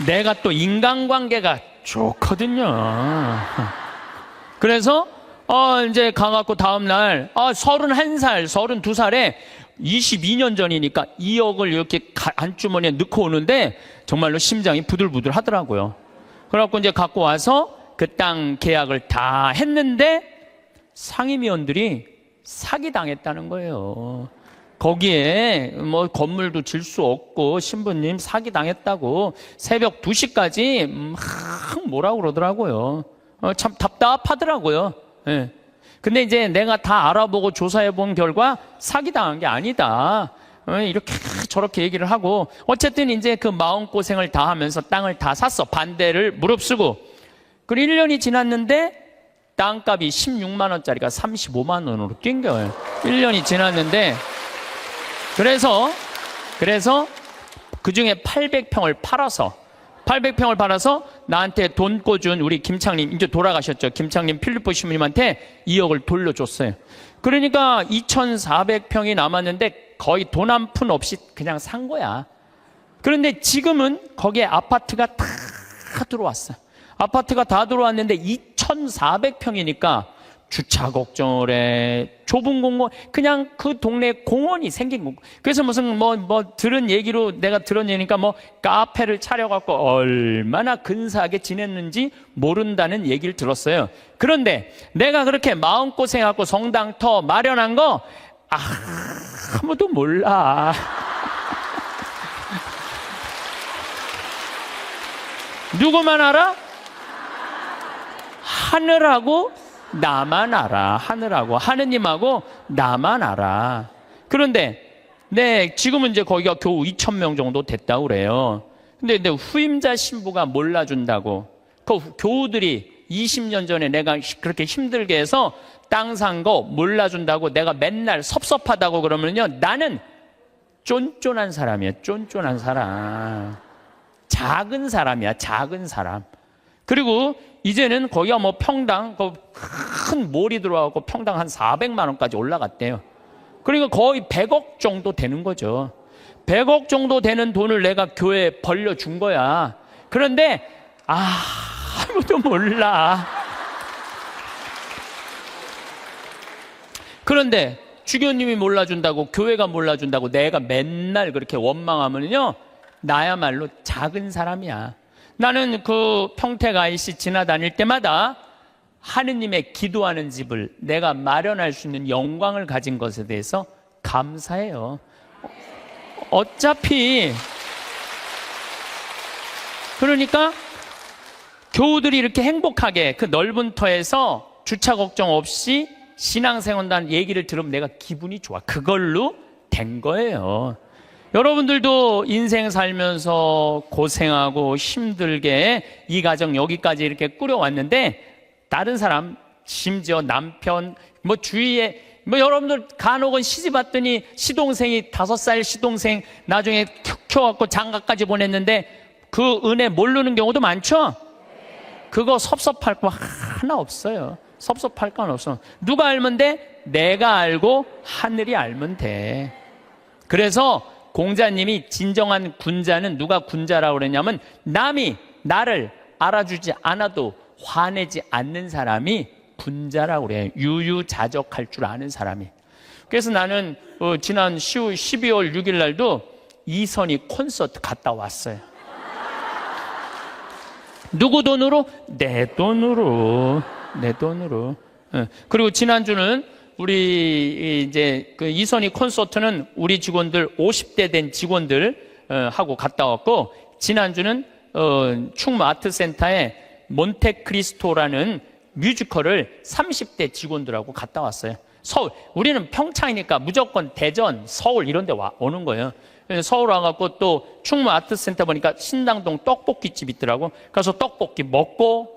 내가 또 인간관계가 좋거든요. 그래서 이제 가갖고 다음날 31살, 32살에 22년 전이니까 2억을 이렇게 안주머니에 넣고 오는데 정말로 심장이 부들부들 하더라고요. 그래갖고 이제 갖고 와서 그 땅 계약을 다 했는데 상임위원들이 사기당했다는 거예요. 거기에 뭐 건물도 질 수 없고 신부님 사기당했다고 새벽 2시까지 막 뭐라고 그러더라고요. 참 답답하더라고요. 네. 근데 이제 내가 다 알아보고 조사해 본 결과 사기당한 게 아니다. 이렇게 저렇게 얘기를 하고, 어쨌든 이제 그 마음고생을 다 하면서 땅을 다 샀어. 반대를 무릅쓰고. 그리고 1년이 지났는데 땅값이 16만 원짜리가 35만 원으로 뛴 거예요. 1년이 지났는데 그래서 그중에 800평을 팔아서 나한테 돈 꿔준 우리 김창림, 이제 돌아가셨죠. 김창림 필리포 신부님한테 2억을 돌려줬어요. 그러니까 2,400평이 남았는데 거의 돈 한 푼 없이 그냥 산 거야. 그런데 지금은 거기에 아파트가 다 들어왔어. 아파트가 다 들어왔는데 2,400평이니까 주차 걱정을 해. 좁은 공원, 그냥 그 동네에 공원이 생긴 거. 그래서 무슨 들은 얘기로 내가 들은 얘기니까 카페를 차려갖고 얼마나 근사하게 지냈는지 모른다는 얘기를 들었어요. 그런데 내가 그렇게 마음고생하고 성당터 마련한 거 아무도 몰라. 누구만 알아? 하늘하고 나만 알아. 하늘하고 하느님하고 나만 알아. 그런데 지금은 이제 거기가 겨우 2,000명 정도 됐다고 그래요. 근데 후임자 신부가 몰라준다고, 그 교우들이 20년 전에 내가 그렇게 힘들게 해서 땅 산 거 몰라준다고 내가 맨날 섭섭하다고 그러면요, 나는 쫀쫀한 사람이야. 쫀쫀한 사람. 작은 사람이야. 작은 사람. 그리고 이제는 거기가 평당, 큰 몰이 들어와서 평당 한 400만 원까지 올라갔대요. 그러니까 거의 100억 정도 되는 거죠. 100억 정도 되는 돈을 내가 교회에 벌려준 거야. 그런데 아무도 몰라. 그런데 주교님이 몰라준다고, 교회가 몰라준다고 내가 맨날 그렇게 원망하면요, 나야말로 작은 사람이야. 나는 그 평택 IC 지나다닐 때마다 하느님의 기도하는 집을 내가 마련할 수 있는 영광을 가진 것에 대해서 감사해요. 어차피 그러니까 교우들이 이렇게 행복하게 그 넓은 터에서 주차 걱정 없이 신앙생활한다는 얘기를 들으면 내가 기분이 좋아. 그걸로 된 거예요. 여러분들도 인생 살면서 고생하고 힘들게 이 가정 여기까지 이렇게 꾸려왔는데, 다른 사람, 심지어 남편, 뭐 주위에 여러분들 간혹은 시집 왔더니 시동생이 5살 시동생 나중에 키워갖고 장가까지 보냈는데 그 은혜 모르는 경우도 많죠? 그거 섭섭할 거 하나 없어요. 섭섭할 건 없어. 누가 알면 돼? 내가 알고 하늘이 알면 돼. 그래서 공자님이 진정한 군자는, 누가 군자라고 그랬냐면 남이 나를 알아주지 않아도 화내지 않는 사람이 군자라고 그래요. 유유자적할 줄 아는 사람이. 그래서 나는 지난 12월 6일 날도 이선희 콘서트 갔다 왔어요. 누구 돈으로? 내 돈으로. 내 돈으로. 그리고 지난주는 우리 이제 그 이선희 콘서트는 우리 직원들 50대 된 직원들 하고 갔다 왔고, 지난주는 충무 아트센터에 몬테크리스토라는 뮤지컬을 30대 직원들하고 갔다 왔어요. 서울, 우리는 평창이니까 무조건 대전, 서울 이런 데 오는 거예요. 서울 와갖고 또 충무 아트센터 보니까 신당동 떡볶이집 있더라고. 가서 떡볶이 먹고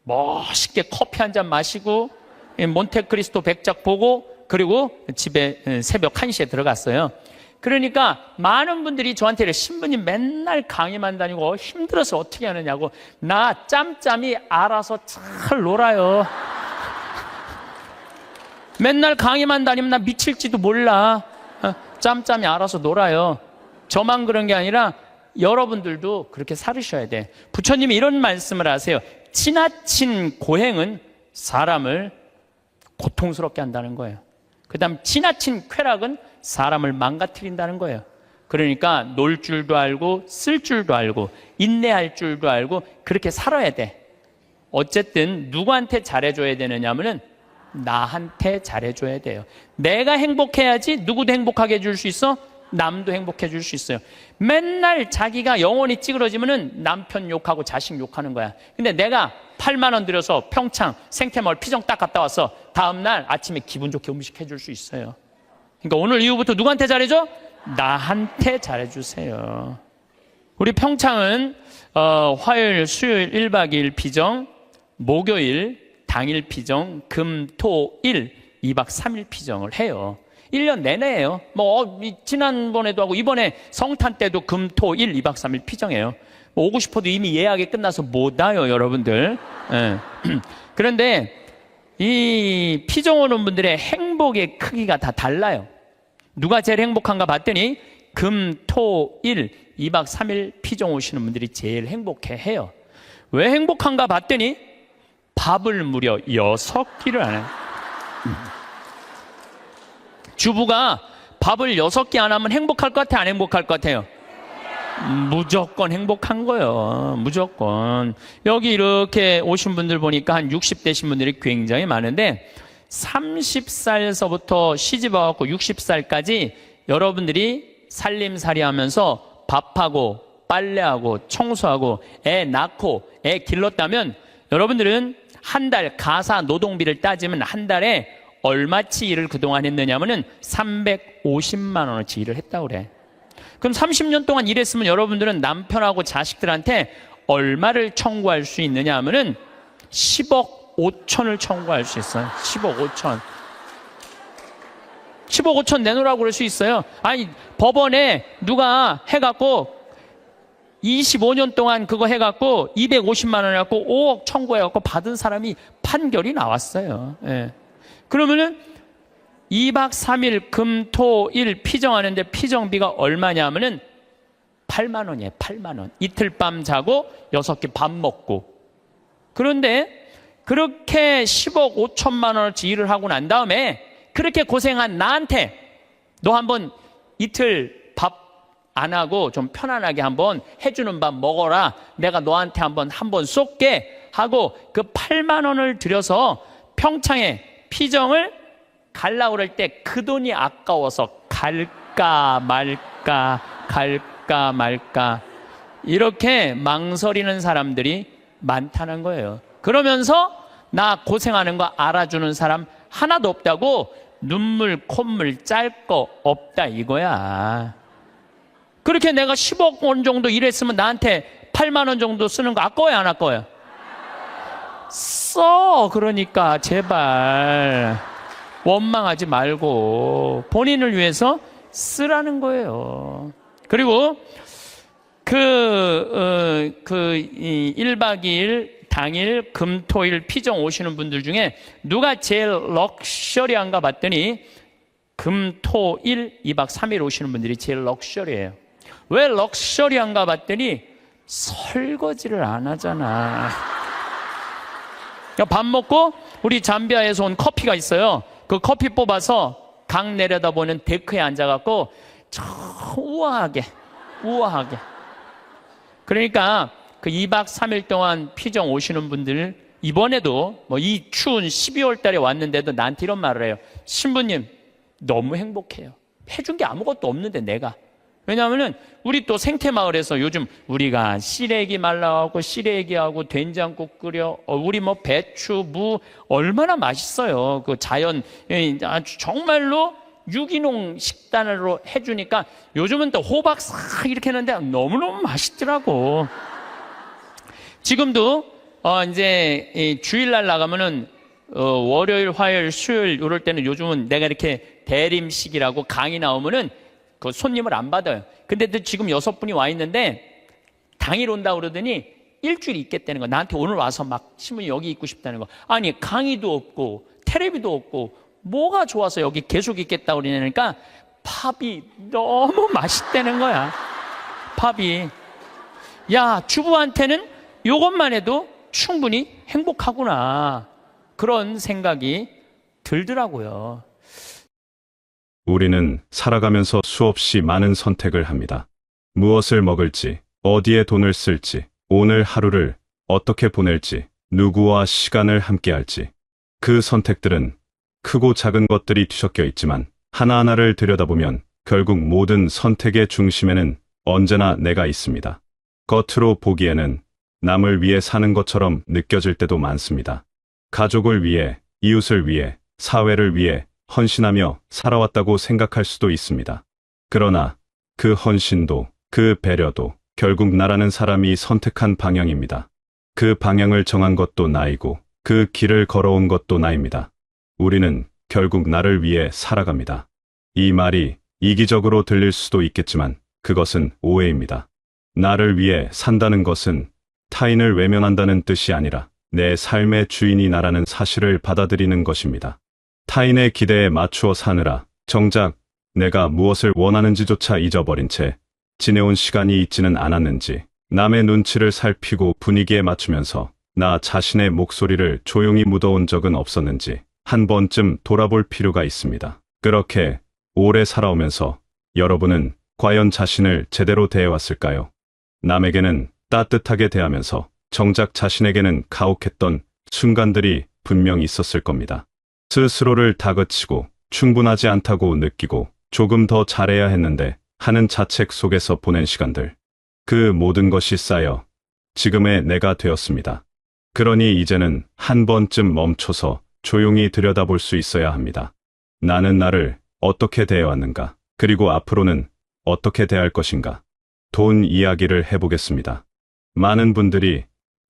멋있게 커피 한 잔 마시고 몬테크리스토 백작 보고, 그리고 집에 새벽 1시에 들어갔어요. 그러니까 많은 분들이 저한테 신부님 맨날 강의만 다니고 힘들어서 어떻게 하느냐고. 나 짬짬이 알아서 잘 놀아요. 맨날 강의만 다니면 나 미칠지도 몰라. 짬짬이 알아서 놀아요. 저만 그런 게 아니라 여러분들도 그렇게 살으셔야 돼. 부처님이 이런 말씀을 하세요. 지나친 고행은 사람을 고통스럽게 한다는 거예요. 그 다음 지나친 쾌락은 사람을 망가뜨린다는 거예요. 그러니까 놀 줄도 알고 쓸 줄도 알고 인내할 줄도 알고 그렇게 살아야 돼. 어쨌든 누구한테 잘해줘야 되느냐 하면은 나한테 잘해줘야 돼요. 내가 행복해야지 누구도 행복하게 해줄 수 있어? 남도 행복해 줄 수 있어요. 맨날 자기가 영혼이 찌그러지면은 남편 욕하고 자식 욕하는 거야. 근데 내가 8만 원 들여서 평창 생태마을 피정 딱 갔다 와서 다음날 아침에 기분 좋게 음식 해줄 수 있어요. 그러니까 오늘 이후부터 누구한테 잘해줘? 나한테 잘해주세요. 우리 평창은 화요일, 수요일 1박 2일 피정, 목요일 당일 피정, 금, 토, 일 2박 3일 피정을 해요. 1년 내내예요. 지난번에도 하고 이번에 성탄 때도 금, 토, 일 2박 3일 피정해요. 오고 싶어도 이미 예약이 끝나서 못 와요, 여러분들. 네. 그런데 이 피정 오는 분들의 행복의 크기가 다 달라요. 누가 제일 행복한가 봤더니 금, 토, 일 2박 3일 피정 오시는 분들이 제일 행복해 해요. 왜 행복한가 봤더니 밥을 무려 6끼를 안 해요. 주부가 밥을 6끼 안 하면 행복할 것 같아, 안 행복할 것 같아요? 무조건 행복한 거예요. 무조건. 여기 이렇게 오신 분들 보니까 한 60대신 분들이 굉장히 많은데 30살서부터 시집 와갖고 60살까지 여러분들이 살림살이 하면서 밥하고 빨래하고 청소하고 애 낳고 애 길렀다면 여러분들은 한 달 가사 노동비를 따지면 한 달에 얼마치 일을 그동안 했느냐면은 350만 원어치 일을 했다고 그래. 그럼 30년 동안 일했으면 여러분들은 남편하고 자식들한테 얼마를 청구할 수 있느냐 하면은 10억 5천을 청구할 수 있어요. 10억 5천. 10억 5천 내놓으라고 그럴 수 있어요. 아니, 법원에 누가 해갖고 25년 동안 그거 해갖고 250만 원 해갖고 5억 청구해갖고 받은 사람이 판결이 나왔어요. 예. 그러면은 2박 3일 금, 토, 일 피정하는데 피정비가 얼마냐 하면은 8만 원이에요. 8만 원. 이틀 밤 자고 6끼 밥 먹고 그런데 그렇게 10억 5천만 원어치 일을 하고 난 다음에 그렇게 고생한 나한테 너 한번 이틀 밥 안 하고 좀 편안하게 한번 해주는 밥 먹어라. 내가 너한테 한번 쏠게 하고 그 8만 원을 들여서 평창에 피정을 갈라 그럴 때 그 돈이 아까워서 갈까 말까 이렇게 망설이는 사람들이 많다는 거예요. 그러면서 나 고생하는 거 알아주는 사람 하나도 없다고 눈물 콧물 짤 거 없다 이거야. 그렇게 내가 10억 원 정도 일했으면 나한테 8만 원 정도 쓰는 거 아까워요 안 아까워요? 써. 그러니까 제발 원망하지 말고 본인을 위해서 쓰라는 거예요. 그리고 1박 2일 당일 금토일 피정 오시는 분들 중에 누가 제일 럭셔리한가 봤더니 금토일 2박 3일 오시는 분들이 제일 럭셔리해요. 왜 럭셔리한가 봤더니 설거지를 안 하잖아. 밥 먹고 우리 잠비아에서 온 커피가 있어요. 그 커피 뽑아서 강 내려다보는 데크에 앉아갖고 우아하게 그러니까 그 2박 3일 동안 피정 오시는 분들 이번에도 뭐 이 추운 12월 달에 왔는데도 나한테 이런 말을 해요. 신부님 너무 행복해요. 해준 게 아무것도 없는데 내가. 왜냐하면은 우리 또 생태마을에서 요즘 우리가 시래기 말라하고 시래기하고 된장국 끓여 우리 뭐 배추 무 얼마나 맛있어요. 그 자연 아주 정말로 유기농 식단으로 해주니까 요즘은 또 호박 싹 이렇게 했는데 너무너무 맛있더라고. 지금도 이제 주일날 나가면은 월요일, 화요일, 수요일 이럴 때는 요즘은 내가 이렇게 대림식이라고 강의 나오면은 그 손님을 안 받아요. 근데 지금 6분이 와 있는데 당일 온다 그러더니 일주일 있겠다는 거. 나한테 오늘 와서 막 신부님 여기 있고 싶다는 거. 아니 강의도 없고 텔레비도 없고 뭐가 좋아서 여기 계속 있겠다 그러니까 팝이 너무 맛있다는 거야. 팝이. 야, 주부한테는 이것만 해도 충분히 행복하구나. 그런 생각이 들더라고요. 우리는 살아가면서 수없이 많은 선택을 합니다. 무엇을 먹을지, 어디에 돈을 쓸지, 오늘 하루를 어떻게 보낼지, 누구와 시간을 함께할지. 그 선택들은 크고 작은 것들이 뒤섞여 있지만 하나하나를 들여다보면 결국 모든 선택의 중심에는 언제나 내가 있습니다. 겉으로 보기에는 남을 위해 사는 것처럼 느껴질 때도 많습니다. 가족을 위해, 이웃을 위해, 사회를 위해 헌신하며 살아왔다고 생각할 수도 있습니다. 그러나 그 헌신도, 그 배려도 결국 나라는 사람이 선택한 방향입니다. 그 방향을 정한 것도 나이고 그 길을 걸어온 것도 나입니다. 우리는 결국 나를 위해 살아갑니다. 이 말이 이기적으로 들릴 수도 있겠지만 그것은 오해입니다. 나를 위해 산다는 것은 타인을 외면한다는 뜻이 아니라 내 삶의 주인이 나라는 사실을 받아들이는 것입니다. 타인의 기대에 맞추어 사느라 정작 내가 무엇을 원하는지조차 잊어버린 채 지내온 시간이 있지는 않았는지, 남의 눈치를 살피고 분위기에 맞추면서 나 자신의 목소리를 조용히 묻어온 적은 없었는지 한 번쯤 돌아볼 필요가 있습니다. 그렇게 오래 살아오면서 여러분은 과연 자신을 제대로 대해왔을까요? 남에게는 따뜻하게 대하면서 정작 자신에게는 가혹했던 순간들이 분명 있었을 겁니다. 스스로를 다그치고 충분하지 않다고 느끼고 조금 더 잘해야 했는데 하는 자책 속에서 보낸 시간들. 그 모든 것이 쌓여 지금의 내가 되었습니다. 그러니 이제는 한 번쯤 멈춰서 조용히 들여다볼 수 있어야 합니다. 나는 나를 어떻게 대해왔는가? 그리고 앞으로는 어떻게 대할 것인가? 돈 이야기를 해보겠습니다. 많은 분들이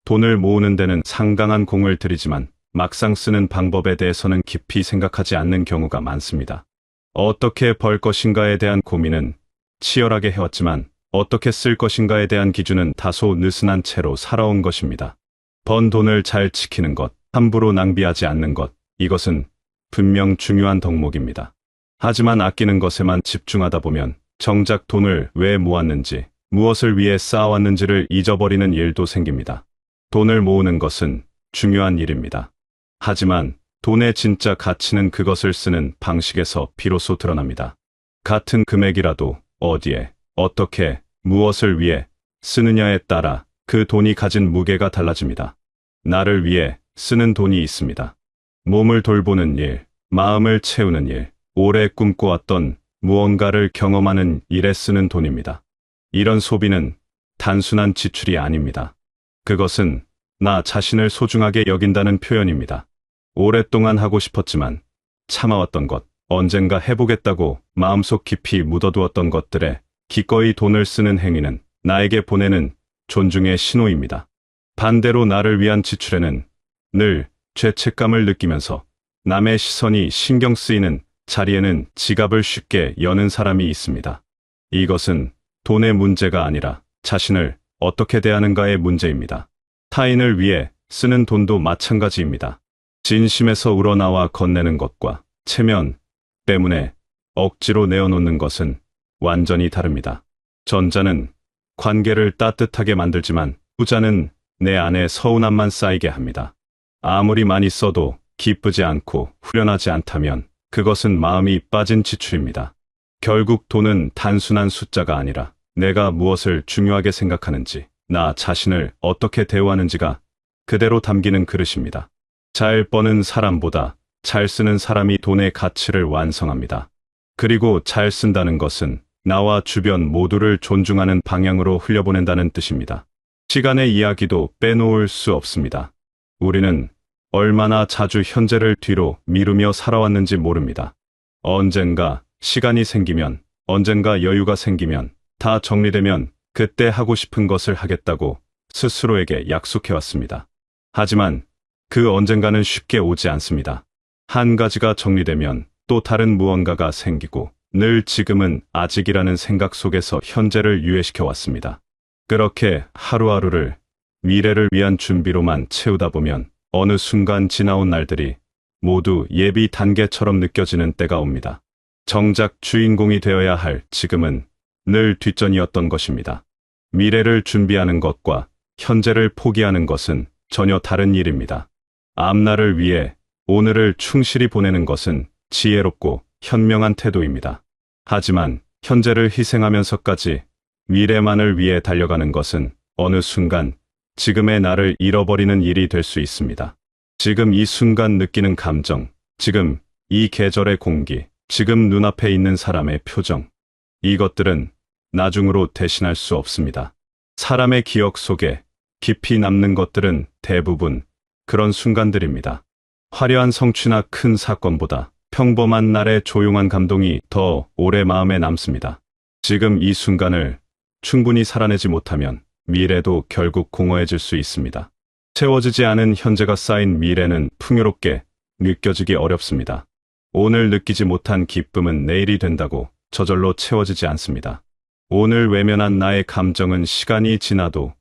돈을 모으는 데는 상당한 공을 들이지만 막상 쓰는 방법에 대해서는 깊이 생각하지 않는 경우가 많습니다. 어떻게 벌 것인가에 대한 고민은 치열하게 해왔지만 어떻게 쓸 것인가에 대한 기준은 다소 느슨한 채로 살아온 것입니다. 번 돈을 잘 지키는 것, 함부로 낭비하지 않는 것, 이것은 분명 중요한 덕목입니다. 하지만 아끼는 것에만 집중하다 보면 정작 돈을 왜 모았는지, 무엇을 위해 쌓아왔는지를 잊어버리는 일도 생깁니다. 돈을 모으는 것은 중요한 일입니다. 하지만 돈의 진짜 가치는 그것을 쓰는 방식에서 비로소 드러납니다. 같은 금액이라도 어디에, 어떻게, 무엇을 위해 쓰느냐에 따라 그 돈이 가진 무게가 달라집니다. 나를 위해 쓰는 돈이 있습니다. 몸을 돌보는 일, 마음을 채우는 일, 오래 꿈꿔왔던 무언가를 경험하는 일에 쓰는 돈입니다. 이런 소비는 단순한 지출이 아닙니다. 그것은 나 자신을 소중하게 여긴다는 표현입니다. 오랫동안 하고 싶었지만 참아왔던 것, 언젠가 해보겠다고 마음속 깊이 묻어두었던 것들에 기꺼이 돈을 쓰는 행위는 나에게 보내는 존중의 신호입니다. 반대로 나를 위한 지출에는 늘 죄책감을 느끼면서 남의 시선이 신경 쓰이는 자리에는 지갑을 쉽게 여는 사람이 있습니다. 이것은 돈의 문제가 아니라 자신을 어떻게 대하는가의 문제입니다. 타인을 위해 쓰는 돈도 마찬가지입니다. 진심에서 우러나와 건네는 것과 체면 때문에 억지로 내어놓는 것은 완전히 다릅니다. 전자는 관계를 따뜻하게 만들지만 후자는 내 안에 서운함만 쌓이게 합니다. 아무리 많이 써도 기쁘지 않고 후련하지 않다면 그것은 마음이 빠진 지출입니다. 결국 돈은 단순한 숫자가 아니라 내가 무엇을 중요하게 생각하는지, 나 자신을 어떻게 대우하는지가 그대로 담기는 그릇입니다. 잘 버는 사람보다 잘 쓰는 사람이 돈의 가치를 완성합니다. 그리고 잘 쓴다는 것은 나와 주변 모두를 존중하는 방향으로 흘려보낸다는 뜻입니다. 시간의 이야기도 빼놓을 수 없습니다. 우리는 얼마나 자주 현재를 뒤로 미루며 살아왔는지 모릅니다. 언젠가 시간이 생기면, 언젠가 여유가 생기면, 다 정리되면 그때 하고 싶은 것을 하겠다고 스스로에게 약속해왔습니다. 하지만 그 언젠가는 쉽게 오지 않습니다. 한 가지가 정리되면 또 다른 무언가가 생기고 늘 지금은 아직이라는 생각 속에서 현재를 유예시켜 왔습니다. 그렇게 하루하루를 미래를 위한 준비로만 채우다 보면 어느 순간 지나온 날들이 모두 예비 단계처럼 느껴지는 때가 옵니다. 정작 주인공이 되어야 할 지금은 늘 뒷전이었던 것입니다. 미래를 준비하는 것과 현재를 포기하는 것은 전혀 다른 일입니다. 앞날을 위해 오늘을 충실히 보내는 것은 지혜롭고 현명한 태도입니다. 하지만 현재를 희생하면서까지 미래만을 위해 달려가는 것은 어느 순간 지금의 나를 잃어버리는 일이 될 수 있습니다. 지금 이 순간 느끼는 감정, 지금 이 계절의 공기, 지금 눈앞에 있는 사람의 표정, 이것들은 나중으로 대신할 수 없습니다. 사람의 기억 속에 깊이 남는 것들은 대부분 그런 순간들입니다. 화려한 성취나 큰 사건보다 평범한 날의 조용한 감동이 더 오래 마음에 남습니다. 지금 이 순간을 충분히 살아내지 못하면 미래도 결국 공허해질 수 있습니다. 채워지지 않은 현재가 쌓인 미래는 풍요롭게 느껴지기 어렵습니다. 오늘 느끼지 못한 기쁨은 내일이 된다고 저절로 채워지지 않습니다. 오늘 외면한 나의 감정은 시간이 지나도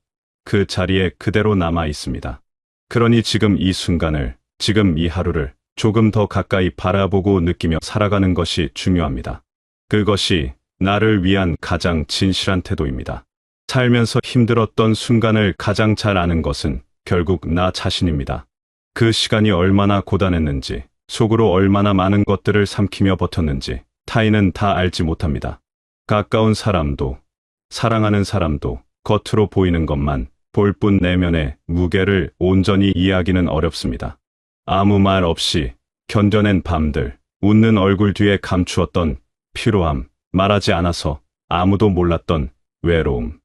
그 자리에 그대로 남아 있습니다. 그러니 지금 이 순간을, 지금 이 하루를 조금 더 가까이 바라보고 느끼며 살아가는 것이 중요합니다. 그것이 나를 위한 가장 진실한 태도입니다. 살면서 힘들었던 순간을 가장 잘 아는 것은 결국 나 자신입니다. 그 시간이 얼마나 고단했는지, 속으로 얼마나 많은 것들을 삼키며 버텼는지 타인은 다 알지 못합니다. 가까운 사람도, 사랑하는 사람도 겉으로 보이는 것만 볼 뿐 내면의 무게를 온전히 이해하기는 어렵습니다. 아무 말 없이 견뎌낸 밤들, 웃는 얼굴 뒤에 감추었던 피로함, 말하지 않아서 아무도 몰랐던 외로움.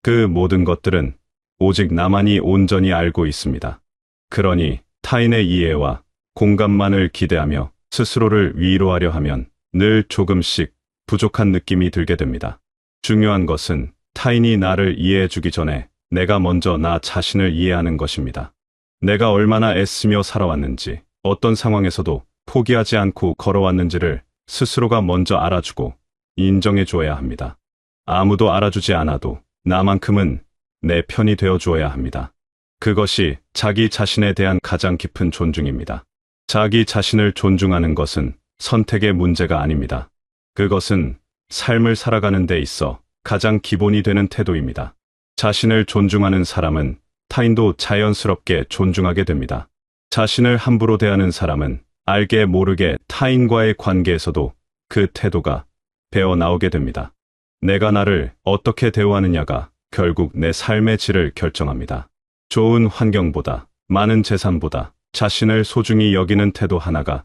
그 모든 것들은 오직 나만이 온전히 알고 있습니다. 그러니 타인의 이해와 공감만을 기대하며 스스로를 위로하려 하면 늘 조금씩 부족한 느낌이 들게 됩니다. 중요한 것은 타인이 나를 이해해주기 전에 내가 먼저 나 자신을 이해하는 것입니다. 내가 얼마나 애쓰며 살아왔는지, 어떤 상황에서도 포기하지 않고 걸어왔는지를 스스로가 먼저 알아주고 인정해줘야 합니다. 아무도 알아주지 않아도 나만큼은 내 편이 되어주어야 합니다. 그것이 자기 자신에 대한 가장 깊은 존중입니다. 자기 자신을 존중하는 것은 선택의 문제가 아닙니다. 그것은 삶을 살아가는 데 있어 가장 기본이 되는 태도입니다. 자신을 존중하는 사람은 타인도 자연스럽게 존중하게 됩니다. 자신을 함부로 대하는 사람은 알게 모르게 타인과의 관계에서도 그 태도가 배어 나오게 됩니다. 내가 나를 어떻게 대우하느냐가 결국 내 삶의 질을 결정합니다. 좋은 환경보다, 많은 재산보다 자신을 소중히 여기는 태도 하나가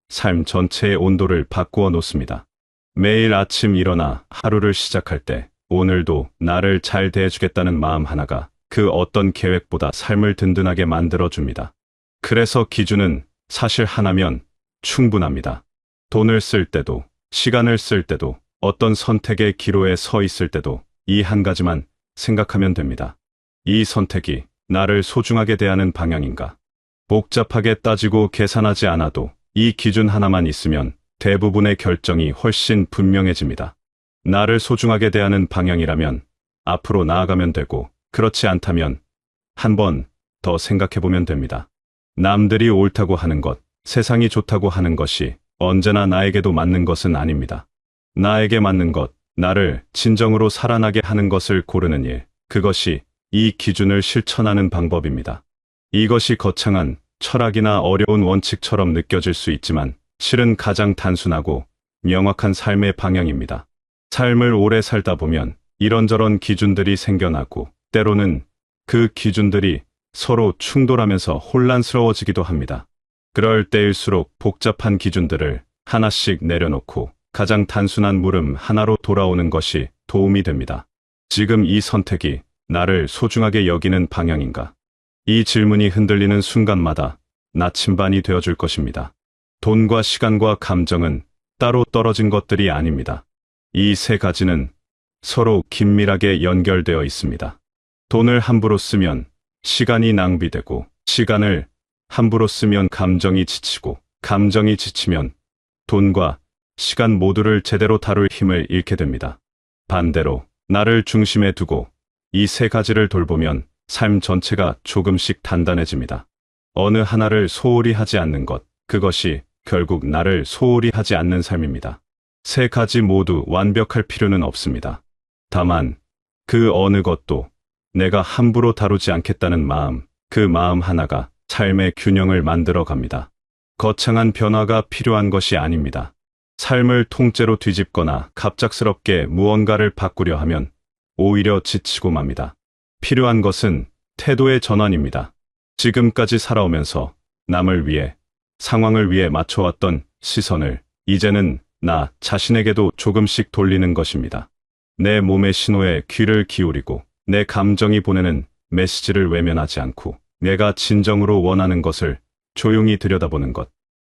삶 전체의 온도를 바꾸어 놓습니다. 매일 아침 일어나 하루를 시작할 때 오늘도 나를 잘 대해주겠다는 마음 하나가 그 어떤 계획보다 삶을 든든하게 만들어줍니다. 그래서 기준은 사실 하나면 충분합니다. 돈을 쓸 때도, 시간을 쓸 때도, 어떤 선택의 기로에 서 있을 때도 이 한 가지만 생각하면 됩니다. 이 선택이 나를 소중하게 대하는 방향인가? 복잡하게 따지고 계산하지 않아도 이 기준 하나만 있으면 대부분의 결정이 훨씬 분명해집니다. 나를 소중하게 대하는 방향이라면 앞으로 나아가면 되고, 그렇지 않다면 한 번 더 생각해보면 됩니다. 남들이 옳다고 하는 것, 세상이 좋다고 하는 것이 언제나 나에게도 맞는 것은 아닙니다. 나에게 맞는 것, 나를 진정으로 살아나게 하는 것을 고르는 일, 그것이 이 기준을 실천하는 방법입니다. 이것이 거창한 철학이나 어려운 원칙처럼 느껴질 수 있지만 실은 가장 단순하고 명확한 삶의 방향입니다. 삶을 오래 살다 보면 이런저런 기준들이 생겨나고 때로는 그 기준들이 서로 충돌하면서 혼란스러워지기도 합니다. 그럴 때일수록 복잡한 기준들을 하나씩 내려놓고 가장 단순한 물음 하나로 돌아오는 것이 도움이 됩니다. 지금 이 선택이 나를 소중하게 여기는 방향인가? 이 질문이 흔들리는 순간마다 나침반이 되어줄 것입니다. 돈과 시간과 감정은 따로 떨어진 것들이 아닙니다. 이 세 가지는 서로 긴밀하게 연결되어 있습니다. 돈을 함부로 쓰면 시간이 낭비되고, 시간을 함부로 쓰면 감정이 지치고, 감정이 지치면 돈과 시간 모두를 제대로 다룰 힘을 잃게 됩니다. 반대로 나를 중심에 두고 이 세 가지를 돌보면 삶 전체가 조금씩 단단해집니다. 어느 하나를 소홀히 하지 않는 것, 그것이 결국 나를 소홀히 하지 않는 삶입니다. 세 가지 모두 완벽할 필요는 없습니다. 다만 그 어느 것도 내가 함부로 다루지 않겠다는 마음, 그 마음 하나가 삶의 균형을 만들어 갑니다. 거창한 변화가 필요한 것이 아닙니다. 삶을 통째로 뒤집거나 갑작스럽게 무언가를 바꾸려 하면 오히려 지치고 맙니다. 필요한 것은 태도의 전환입니다. 지금까지 살아오면서 남을 위해, 상황을 위해 맞춰왔던 시선을 이제는 나 자신에게도 조금씩 돌리는 것입니다. 내 몸의 신호에 귀를 기울이고 내 감정이 보내는 메시지를 외면하지 않고 내가 진정으로 원하는 것을 조용히 들여다보는 것.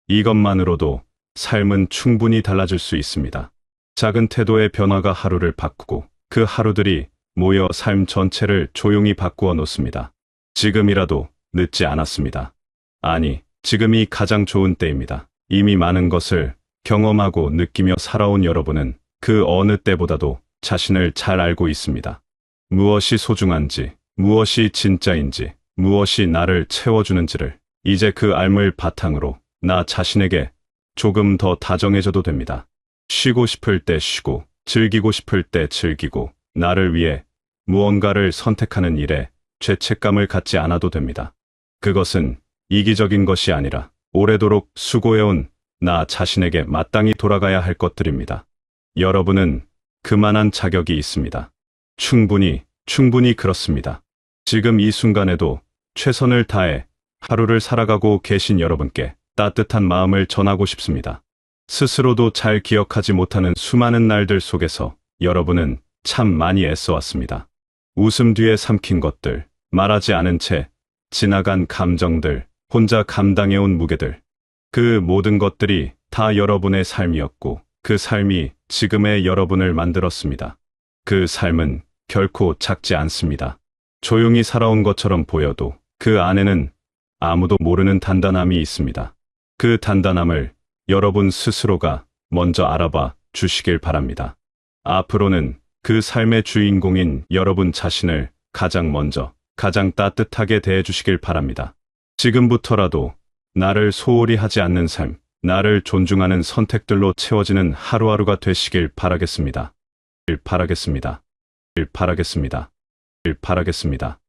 이것만으로도 삶은 충분히 달라질 수 있습니다. 작은 태도의 변화가 하루를 바꾸고 그 하루들이 모여 삶 전체를 조용히 바꾸어 놓습니다. 지금이라도 늦지 않았습니다. 아니, 지금이 가장 좋은 때입니다. 이미 많은 것을 경험하고 느끼며 살아온 여러분은 그 어느 때보다도 자신을 잘 알고 있습니다. 무엇이 소중한지, 무엇이 진짜인지, 무엇이 나를 채워주는지를 이제 그 알을 바탕으로 나 자신에게 조금 더 다정해져도 됩니다. 쉬고 싶을 때 쉬고, 즐기고 싶을 때 즐기고, 나를 위해 무언가를 선택하는 일에 죄책감을 갖지 않아도 됩니다. 그것은 이기적인 것이 아니라 오래도록 수고해온 나 자신에게 마땅히 돌아가야 할 것들입니다. 여러분은 그만한 자격이 있습니다. 충분히 그렇습니다. 지금 이 순간에도 최선을 다해 하루를 살아가고 계신 여러분께 따뜻한 마음을 전하고 싶습니다. 스스로도 잘 기억하지 못하는 수많은 날들 속에서 여러분은 참 많이 애써왔습니다. 웃음 뒤에 삼킨 것들, 말하지 않은 채 지나간 감정들, 혼자 감당해온 무게들. 그 모든 것들이 다 여러분의 삶이었고 그 삶이 지금의 여러분을 만들었습니다. 그 삶은 결코 작지 않습니다. 조용히 살아온 것처럼 보여도 그 안에는 아무도 모르는 단단함이 있습니다. 그 단단함을 여러분 스스로가 먼저 알아봐 주시길 바랍니다. 앞으로는 그 삶의 주인공인 여러분 자신을 가장 먼저, 가장 따뜻하게 대해주시길 바랍니다. 지금부터라도 나를 소홀히 하지 않는 삶, 나를 존중하는 선택들로 채워지는 하루하루가 되시길 바라겠습니다. 바라겠습니다. 바라겠습니다. 바라겠습니다. 바라겠습니다.